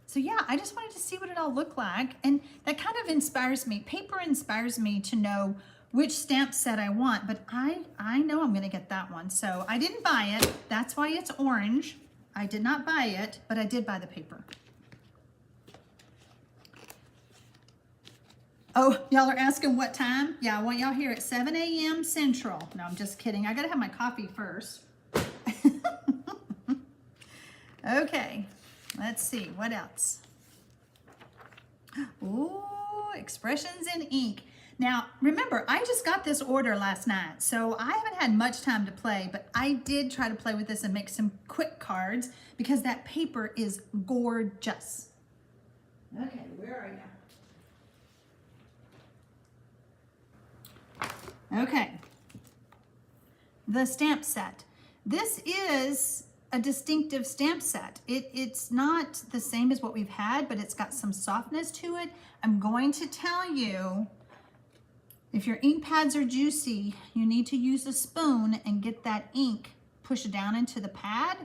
So yeah, I just wanted to see what it all looked like, and that kind of inspires me. Paper inspires me to know which stamp set I want, but I know I'm gonna get that one. So I didn't buy it, that's why it's orange. I did not buy it, but I did buy the paper. Oh, y'all are asking what time? Yeah, I want y'all here at 7 a.m. Central. No, I'm just kidding. I gotta have my coffee first. Okay, let's see, what else? Ooh, expressions in ink. Now, remember, I just got this order last night, so I haven't had much time to play, but I did try to play with this and make some quick cards because that paper is gorgeous. Okay, where are you? Okay, the stamp set. This is a distinctive stamp set. It's not the same as what we've had, but it's got some softness to it. I'm going to tell you, if your ink pads are juicy, you need to use a spoon and get that ink pushed down into the pad.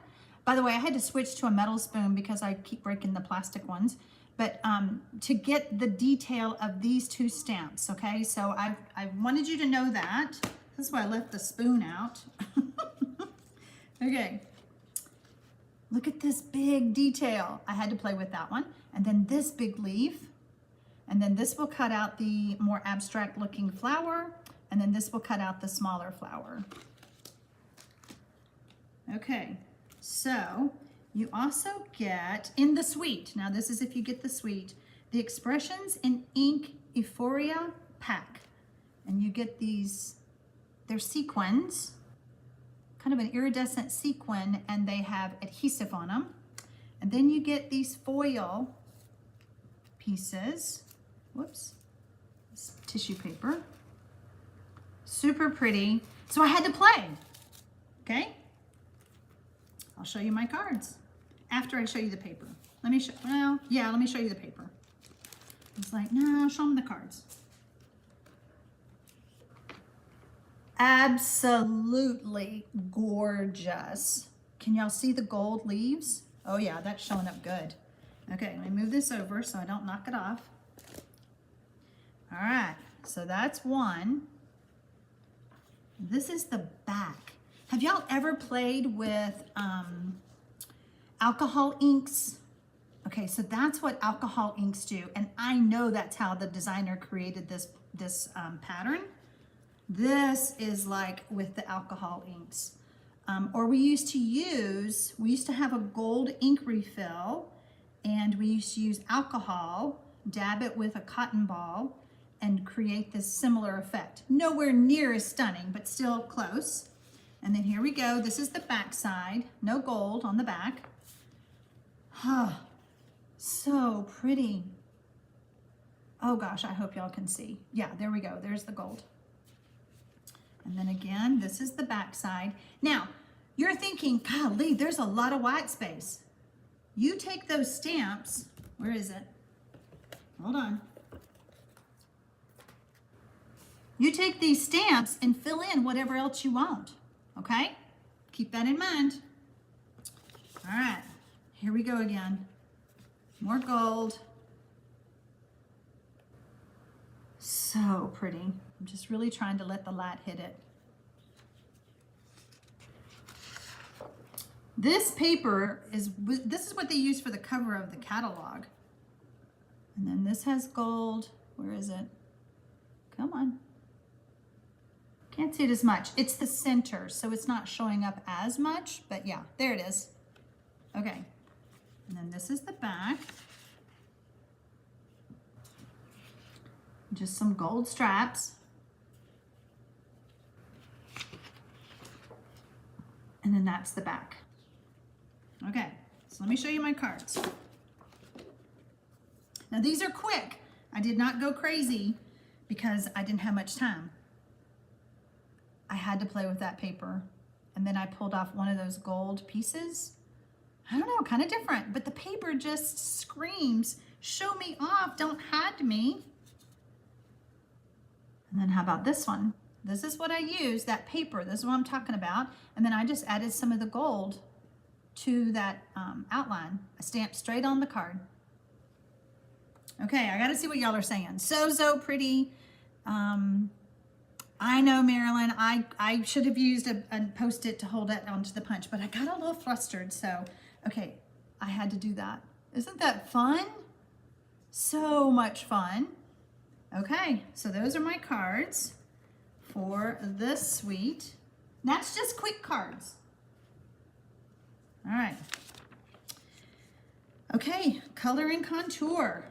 By the way, I had to switch to a metal spoon because I keep breaking the plastic ones. But to get the detail of these two stamps, okay? So I wanted you to know that. This is why I left the spoon out. Okay. Look at this big detail. I had to play with that one. And then this big leaf. And then this will cut out the more abstract looking flower. And then this will cut out the smaller flower. Okay, so you also get, in the suite, now this is if you get the suite, the Expressions in Ink Euphoria pack. And you get these, they're sequins, kind of an iridescent sequin, and they have adhesive on them. And then you get these foil pieces. Whoops, this tissue paper. Super pretty. So I had to play, okay? I'll show you my cards after I show you the paper. Let me show, well, yeah, let me show you the paper. It's like, no, show them the cards. Absolutely gorgeous. Can y'all see the gold leaves? Oh yeah, that's showing up good. Okay, let me move this over so I don't knock it off. All right, so that's one. This is the back. Have y'all ever played with alcohol inks? Okay, so that's what alcohol inks do, and I know that's how the designer created this pattern. This is like with the alcohol inks. Or we used to have a gold ink refill, and we used to use alcohol, dab it with a cotton ball, and create this similar effect. Nowhere near as stunning, but still close. And then here we go. This is the back side. No gold on the back. Huh. So pretty. Oh gosh, I hope y'all can see. Yeah, there we go. There's the gold. And then again, this is the back side. Now, you're thinking, golly, there's a lot of white space. You take those stamps. Where is it? Hold on. You take these stamps and fill in whatever else you want, okay? Keep that in mind. All right, here we go again. More gold. So pretty. I'm just really trying to let the light hit it. This paper this is what they use for the cover of the catalog. And then this has gold. Where is it? Come on. Can't see it as much. It's the center, so it's not showing up as much, but yeah, there it is. Okay, and then this is the back. Just some gold straps. And then that's the back. Okay, so let me show you my cards. Now these are quick. I did not go crazy because I didn't have much time. I had to play with that paper. And then I pulled off one of those gold pieces. I don't know, kind of different, but the paper just screams, show me off, don't hide me. And then how about this one? This is what I use, that paper, this is what I'm talking about. And then I just added some of the gold to that outline. I stamped straight on the card. Okay, I gotta see what y'all are saying. So pretty. I know, Marilyn, I should have used a Post-it to hold it onto the punch, but I got a little flustered, so, okay, I had to do that. Isn't that fun? So much fun. Okay, so those are my cards for this suite. That's just quick cards. All right. Okay, color and contour.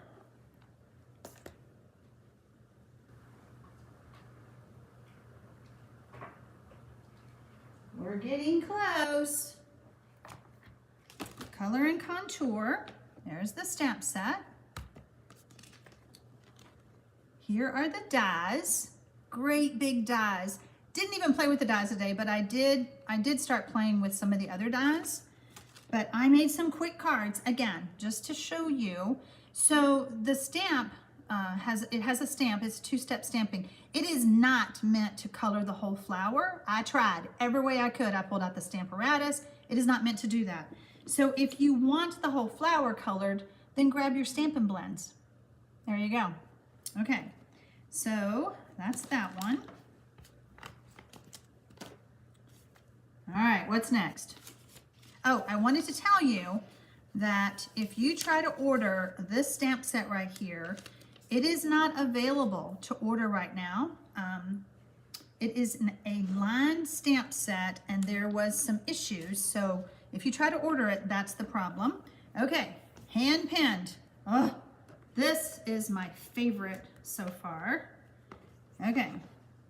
We're getting close. Color and contour. There's the stamp set. Here are the dies. Great big dies. Didn't even play with the dies today, but I did start playing with some of the other dies. But I made some quick cards, again, just to show you. So the stamp has a stamp, it's two-step stamping. It is not meant to color the whole flower. I tried every way I could. I pulled out the Stamparatus. It is not meant to do that. So if you want the whole flower colored, then grab your Stampin' Blends. There you go. Okay, so that's that one. All right, what's next? Oh, I wanted to tell you that if you try to order this stamp set right here, it is not available to order right now. It is a lined stamp set and there was some issues. So if you try to order it, that's the problem. Okay, hand pinned. Oh, this is my favorite so far. Okay,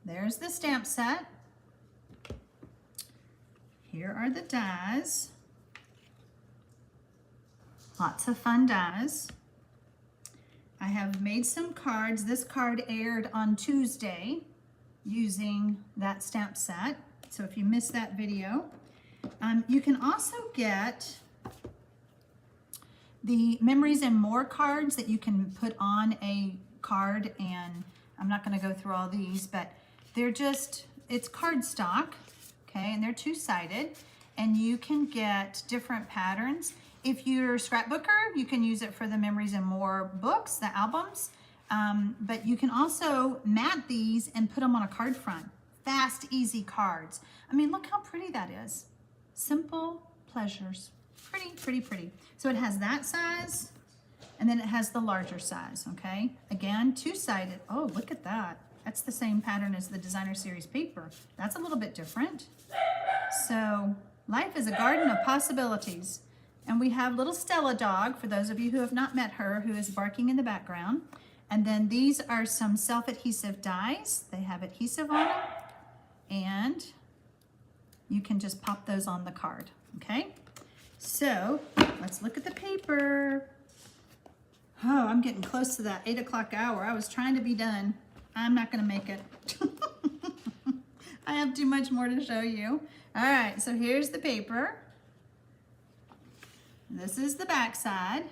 there's the stamp set. Here are the dies. Lots of fun dies. I have made some cards. This card aired on Tuesday using that stamp set. So if you missed that video, you can also get the Memories and More cards that you can put on a card, and I'm not going to go through all these, but they're just, it's cardstock, okay, and they're two-sided, and you can get different patterns. If you're a scrapbooker, you can use it for the Memories and More books, the albums, but you can also mat these and put them on a card front. Fast, easy cards. I mean, look how pretty that is. Simple pleasures. Pretty, pretty, pretty. So it has that size, and then it has the larger size, okay? Again, two-sided. Oh, look at that. That's the same pattern as the Designer Series paper. That's a little bit different. So life is a garden of possibilities. And we have little Stella Dog, for those of you who have not met her, who is barking in the background. And then these are some self-adhesive dies. They have adhesive on them. And you can just pop those on the card, okay? So let's look at the paper. Oh, I'm getting close to that 8 o'clock hour. I was trying to be done. I'm not gonna make it. I have too much more to show you. All right, so here's the paper. This is the back side.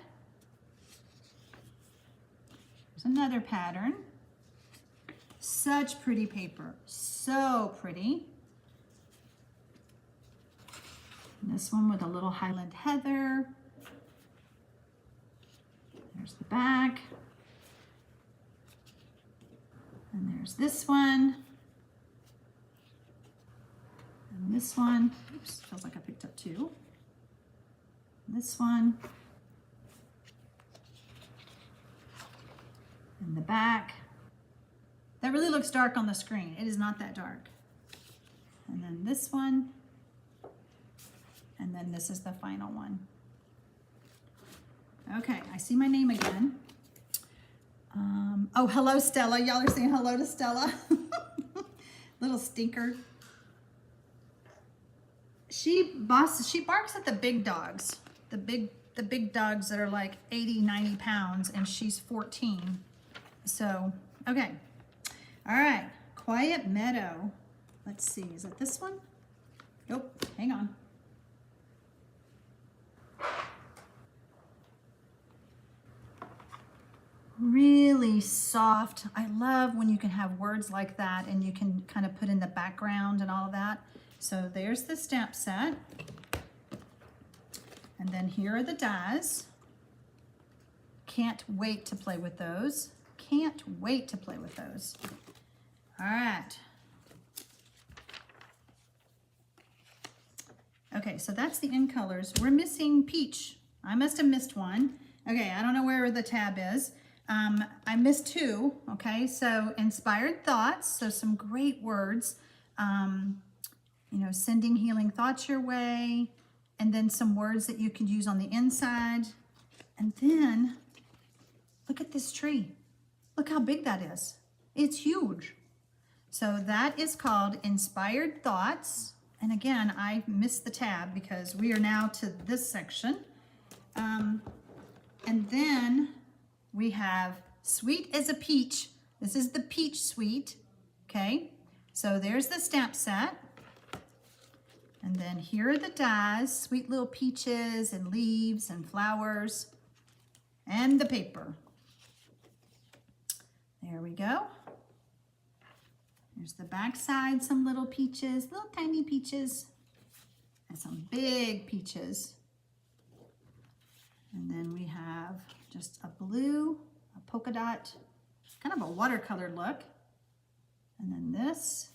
There's another pattern. Such pretty paper, so pretty. And this one with a little Highland Heather. There's the back. And there's this one. And this one. Oops, feels like I picked up two. This one. And the back. That really looks dark on the screen. It is not that dark. And then this one. And then this is the final one. Okay, I see my name again. Oh, hello, Stella. Y'all are saying hello to Stella. Little stinker. She barks at the big dogs. The big dogs that are like 80, 90 pounds, and she's 14. So, okay. All right. Quiet Meadow. Let's see. Is it this one? Nope. Hang on. Really soft. I love when you can have words like that and you can kind of put in the background and all of that. So there's the stamp set. And then here are the dies. Can't wait to play with those. Can't wait to play with those. All right. Okay, so that's the in colors. We're missing peach. I must have missed one. Okay, I don't know where the tab is. I missed two, okay? So inspired thoughts, so some great words. You know, sending healing thoughts your way, and then some words that you could use on the inside. And then, look at this tree. Look how big that is. It's huge. So that is called Inspired Thoughts. And again, I missed the tab because we are now to this section. And then we have Sweet as a Peach. This is the peach suite, okay? So there's the stamp set. And then here are the dies, sweet little peaches and leaves and flowers and the paper. There we go. There's the back side, some little peaches, little tiny peaches, and some big peaches. And then we have just a blue, a polka dot, kind of a watercolor look. And then this.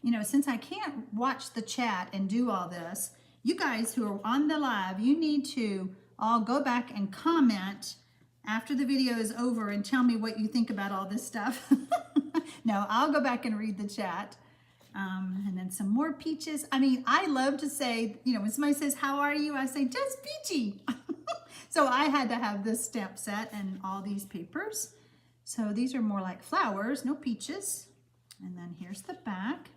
You know, since I can't watch the chat and do all this, you guys who are on the live, you need to all go back and comment after the video is over and tell me what you think about all this stuff. No, I'll go back and read the chat. And then some more peaches. I mean, I love to say, you know, when somebody says, how are you? I say, just peachy. So I had to have this stamp set and all these papers. So these are more like flowers, no peaches. And then here's the back.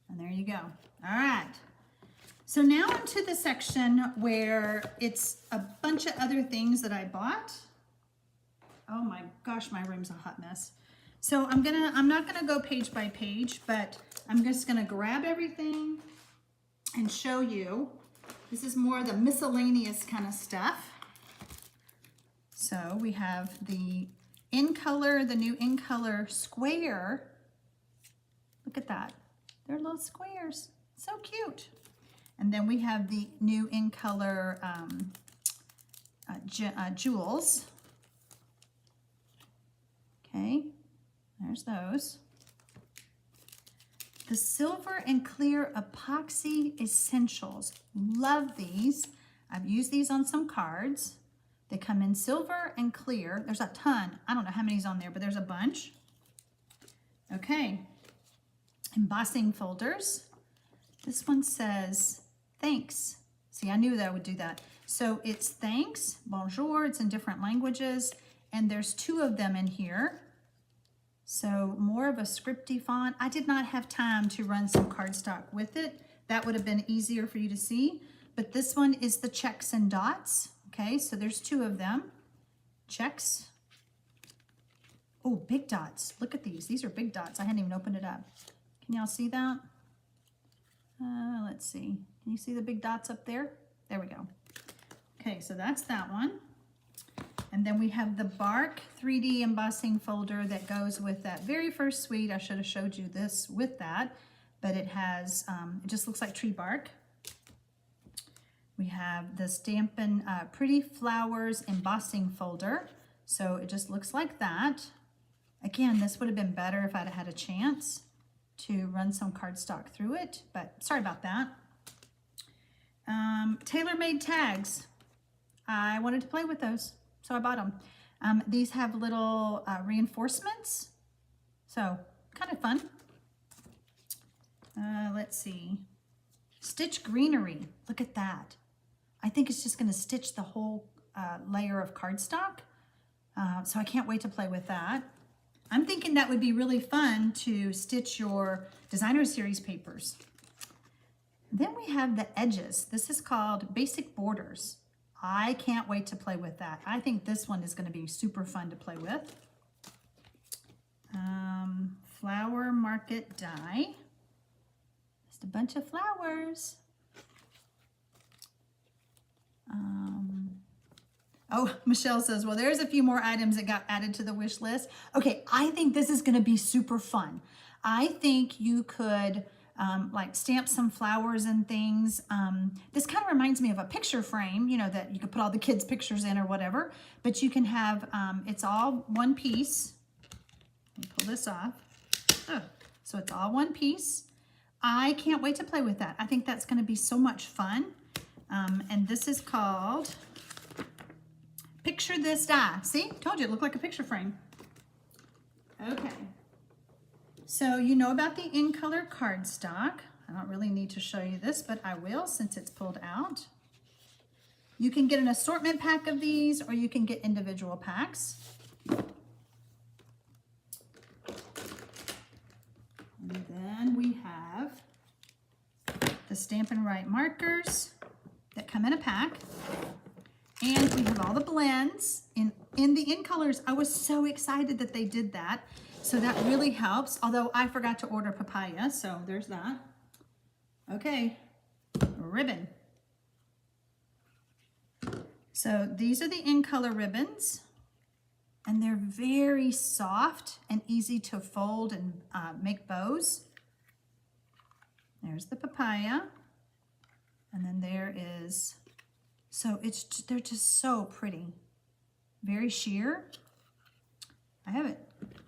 And there you go. All right. So now onto the section where it's a bunch of other things that I bought. Oh my gosh, my room's a hot mess. So I'm not gonna go page by page, but I'm just gonna grab everything and show you. This is more the miscellaneous kind of stuff. So we have the in color, the new in color square. Look at that. They're little squares. So cute. And then we have the new in color jewels. Okay, there's those. The silver and clear epoxy essentials. Love these. I've used these on some cards. They come in silver and clear. There's a ton. I don't know how many's on there, but there's a bunch. Okay. Embossing folders. This one says thanks. See, I knew that I would do that. So it's thanks, bonjour, it's in different languages, and there's two of them in here. So more of a scripty font. I did not have time to run some cardstock with it. That would have been easier for you to see, but this one is the checks and dots. Okay, so there's two of them. Checks. Oh, big dots. Look at these. These are big dots. I hadn't even opened it up. Can y'all see that? Let's see. Can you see the big dots up there? There we go. Okay, so that's that one. And then we have the bark 3D embossing folder that goes with that very first suite. I should have showed you this with that, but it has, it just looks like tree bark. We have the Stampin' Pretty Flowers embossing folder. So it just looks like that. Again, this would have been better if I'd had a chance to run some cardstock through it, but sorry about that. Tailor-made tags. I wanted to play with those, so I bought them. These have little reinforcements, so kind of fun. Let's see. Stitch greenery. Look at that. I think it's just going to stitch the whole layer of cardstock. So I can't wait to play with that. I'm thinking that would be really fun to stitch your designer series papers. Then we have the edges. This is called Basic Borders. I can't wait to play with that. I think this one is going to be super fun to play with. Flower market die. Just a bunch of flowers. Oh, Michelle says, well, there's a few more items that got added to the wish list. Okay, I think this is going to be super fun. I think you could like stamp some flowers and things. This kind of reminds me of a picture frame, you know, that you could put all the kids' pictures in or whatever. But you can have, it's all one piece. Let me pull this off. Oh, so it's all one piece. I can't wait to play with that. I think that's going to be so much fun. And this is called Picture This Die. See, told you it looked like a picture frame. Okay. So you know about the in color cardstock. I don't really need to show you this, but I will since it's pulled out. You can get an assortment pack of these or you can get individual packs. And then we have the Stampin' Right markers that come in a pack. And we have all the blends in the in colors. I was so excited that they did that. So that really helps, although I forgot to order papaya, so there's that. Okay, ribbon. So these are the in color ribbons, and they're very soft and easy to fold and make bows. There's the papaya, and then there is, so they're just so pretty. Very sheer. I haven't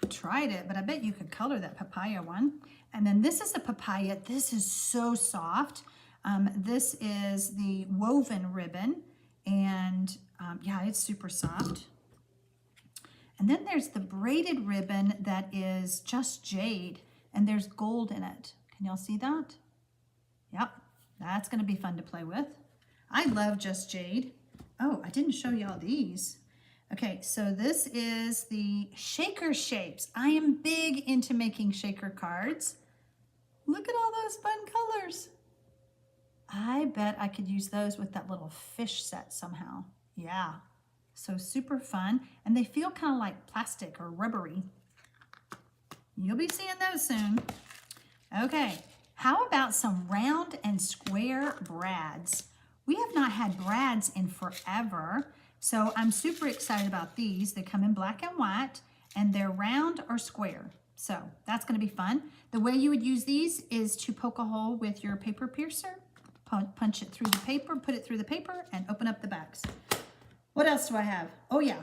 tried it, but I bet you could color that papaya one. And then this is a papaya. This is so soft. This is the woven ribbon, and yeah, it's super soft. And then there's the braided ribbon that is just jade, and there's gold in it. Can y'all see that? Yep, that's gonna be fun to play with. I love just jade. Oh, I didn't show y'all these. Okay, so this is the shaker shapes. I am big into making shaker cards. Look at all those fun colors. I bet I could use those with that little fish set somehow. Yeah, so super fun. And they feel kind of like plastic or rubbery. You'll be seeing those soon. Okay, how about some round and square brads? We have not had brads in forever. So I'm super excited about these. They come in black and white, and they're round or square. So that's going to be fun. The way you would use these is to poke a hole with your paper piercer, punch it through the paper, put it through the paper, and open up the backs. What else do I have? Oh yeah.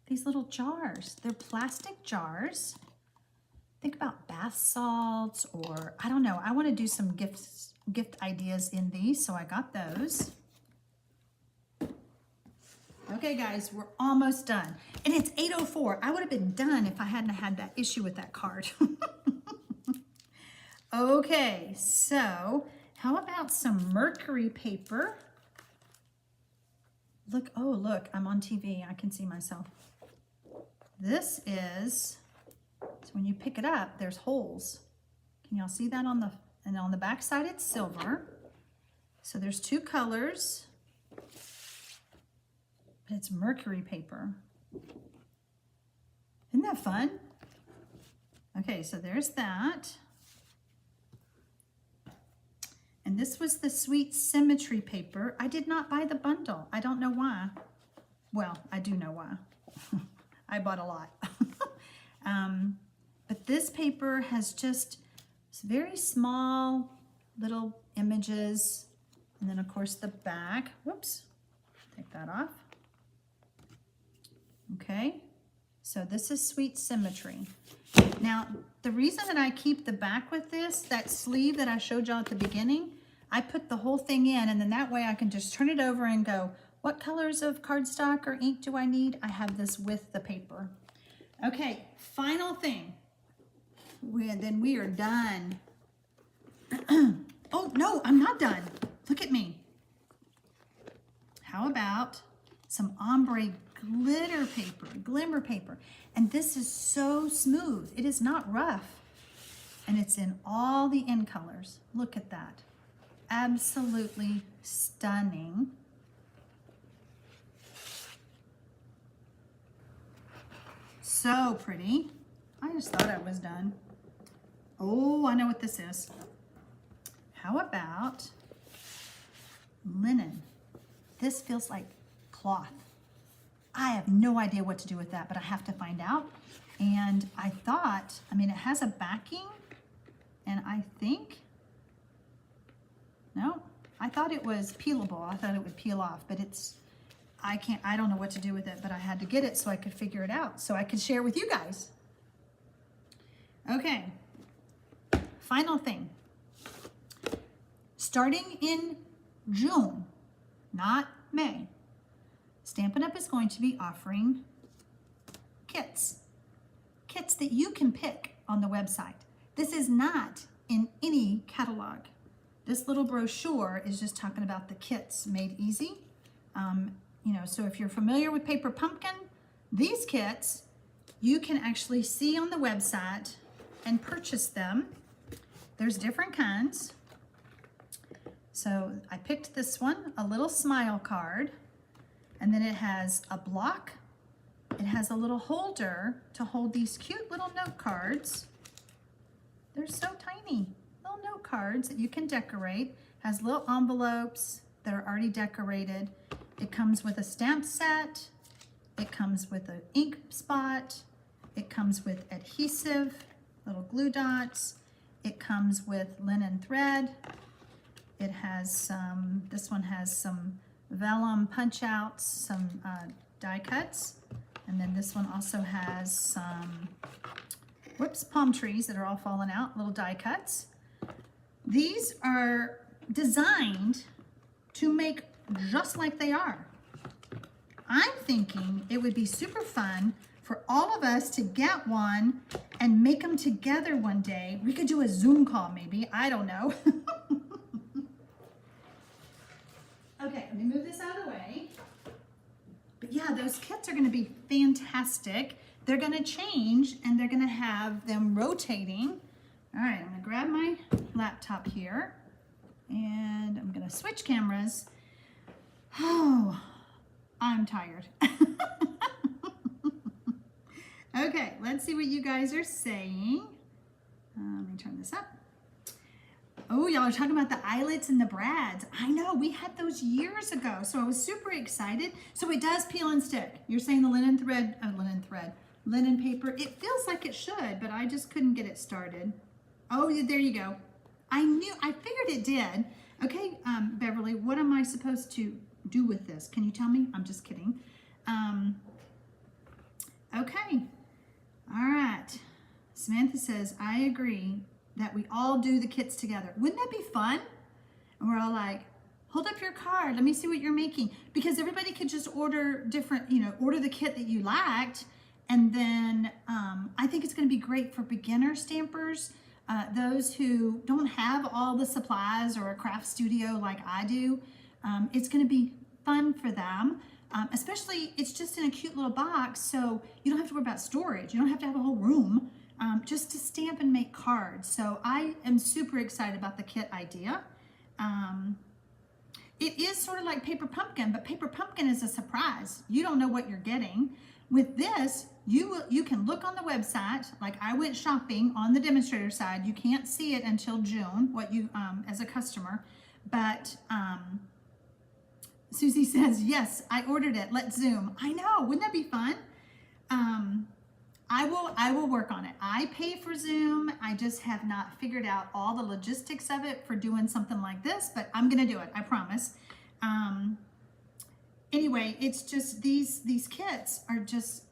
These little jars. They're plastic jars. Think about bath salts, or I don't know. I want to do some gift ideas in these, so I got those. Okay guys, we're almost done, and it's 8:04. I would have been done if I hadn't had that issue with that card. Okay, so how about some mercury paper? Look, oh look, I'm on TV, I can see myself. This is, so when you pick it up, there's holes. Can y'all see that on the back side? It's silver. So there's two colors. But it's mercury paper. Isn't that fun? Okay, so there's that. And this was the Sweet Symmetry paper. I did not buy the bundle. I don't know why. Well, I do know why. I bought a lot. But this paper has just very small little images. And then of course the back, whoops, take that off. Okay, so this is Sweet Symmetry. Now, the reason that I keep the back with this, that sleeve that I showed y'all at the beginning, I put the whole thing in, and then that way I can just turn it over and go, what colors of cardstock or ink do I need? I have this with the paper. Okay, final thing. Then we are done. Oh, no, I'm not done. Look at me. how about some ombre glimmer paper? And this is so smooth. It is not rough. And it's in all the in colors. Look at that. Absolutely stunning. So pretty. I just thought I was done. Oh, I know what this is. How about linen? This feels like cloth. I have no idea what to do with that, but I have to find out. And I thought, I mean, it has a backing, and I think, no, I thought it was peelable. I thought it would peel off, but it's, I don't know what to do with it, but I had to get it so I could figure it out, so I could share with you guys. Okay, final thing. Starting in June, not May, Stampin' Up! Is going to be offering kits that you can pick on the website. This is not in any catalog. This little brochure is just talking about the kits made easy. You know, so if you're familiar with Paper Pumpkin, these kits you can actually see on the website and purchase them. There's different kinds. So I picked this one, a little smile card, and then it has a block. It has a little holder to hold these cute little note cards. They're so tiny, little note cards that you can decorate. Has little envelopes that are already decorated. It comes with a stamp set. It comes with an ink spot. It comes with adhesive, little glue dots. It comes with linen thread. It has some, this one has some vellum punch outs, some die cuts. And then this one also has some, whoops, palm trees that are all falling out, little die cuts. These are designed to make just like they are. I'm thinking it would be super fun for all of us to get one and make them together one day. We could do a Zoom call maybe, I don't know. Okay, let me move this out of the way. But yeah, those kits are gonna be fantastic. They're gonna change and they're gonna have them rotating. All right, I'm gonna grab my laptop here and I'm gonna switch cameras. Oh, I'm tired. Okay, let's see what you guys are saying. Let me turn this up. Oh, y'all are talking about the eyelets and the brads. I know, we had those years ago, so I was super excited. So it does peel and stick. You're saying the linen paper. It feels like it should, but I just couldn't get it started. Oh, there you go. I figured it did. Okay, Beverly, what am I supposed to do with this? Can you tell me? I'm just kidding. Okay, all right. Samantha says, I agree that we all do the kits together. Wouldn't that be fun? And we're all like, hold up your card, let me see what you're making. Because everybody could just order different, you know, order the kit that you liked. And then I think it's gonna be great for beginner stampers, those who don't have all the supplies or a craft studio like I do. It's gonna be fun for them. Especially, it's just in a cute little box, so you don't have to worry about storage. You don't have to have a whole room. Just to stamp and make cards. So I am super excited about the kit idea. It is sort of like Paper Pumpkin, but Paper Pumpkin is a surprise. You don't know what you're getting. With this, you can look on the website, like I went shopping on the demonstrator side. You can't see it until June, what you, as a customer, but Susie says, yes, I ordered it, let's Zoom. I know, wouldn't that be fun? I will work on it. I pay for Zoom. I just have not figured out all the logistics of it for doing something like this, but I'm gonna do it, I promise. Anyway, it's just these kits are just,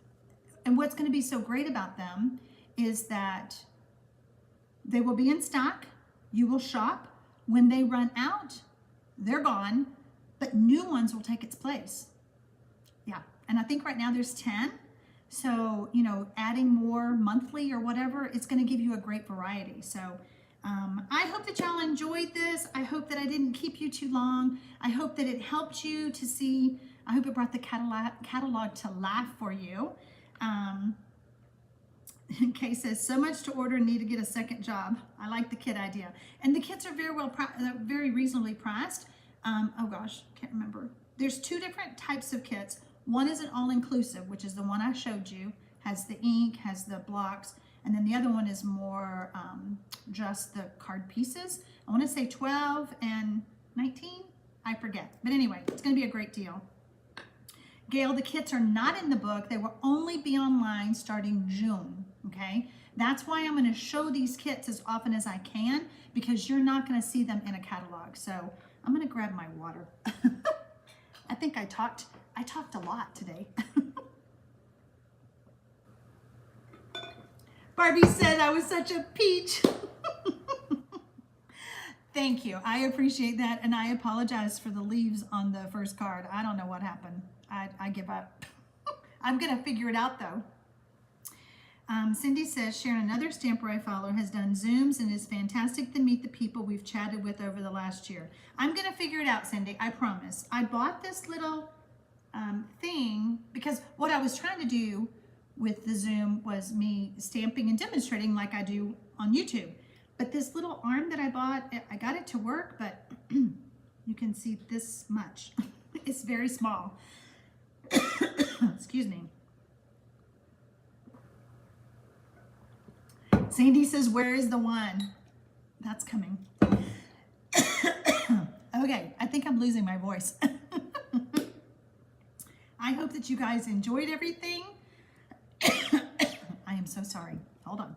and what's gonna be so great about them is that they will be in stock. You will shop. When they run out, they're gone, but new ones will take its place. Yeah, and I think right now there's 10. So, you know, adding more monthly or whatever, it's going to give you a great variety. So I hope that y'all enjoyed this. I hope that I didn't keep you too long. I hope that it helped you to see. I hope it brought the catalog to life for you. Kay says, so much to order, need to get a second job. I like the kit idea. And the kits are very reasonably priced. Oh gosh, can't remember. There's two different types of kits. One is an all-inclusive, which is the one I showed you, has the ink, has the blocks, and then the other one is more just the card pieces. I want to say 12 and 19, I forget. But anyway, it's going to be a great deal. Gail, the kits are not in the book. They will only be online starting June, okay? That's why I'm going to show these kits as often as I can, because you're not going to see them in a catalog. So I'm going to grab my water. I think I talked a lot today. Barbie said I was such a peach. Thank you. I appreciate that, and I apologize for the leaves on the first card. I don't know what happened. I give up. I'm going to figure it out, though. Cindy says, Sharon, another stamper I follow, has done Zooms and is fantastic to meet the people we've chatted with over the last year. I'm going to figure it out, Cindy. I promise. I bought this little thing because what I was trying to do with the Zoom was me stamping and demonstrating like I do on YouTube. But this little arm that I bought, I got it to work, but you can see this much. It's very small. Excuse me. Sandy says, where is the one? That's coming. Okay, I think I'm losing my voice. I hope that you guys enjoyed everything. I am so sorry. Hold on.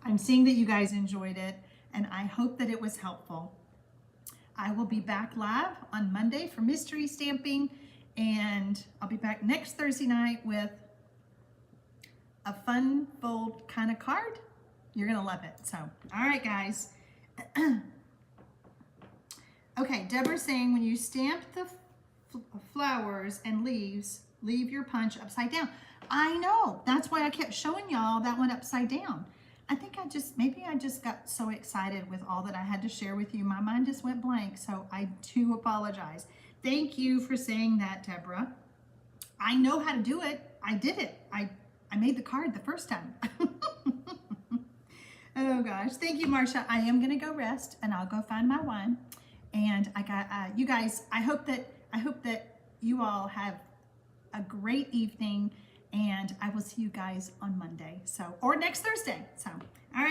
I'm seeing that you guys enjoyed it, and I hope that it was helpful. I will be back live on Monday for mystery stamping, and I'll be back next Thursday night with a fun fold kind of card. You're gonna love it. So, all right, guys. Okay, Deborah's saying when you stamp the flowers and leaves, leave your punch upside down. I know. That's why I kept showing y'all that one upside down. I think maybe I just got so excited with all that I had to share with you. My mind just went blank, so I do apologize. Thank you for saying that, Deborah. I know how to do it. I did it. I made the card the first time. Oh gosh. Thank you, Marcia. I am going to go rest, and I'll go find my wine. And I got you guys, I hope that you all have a great evening, and I will see you guys on Monday. Or next Thursday. So, all right.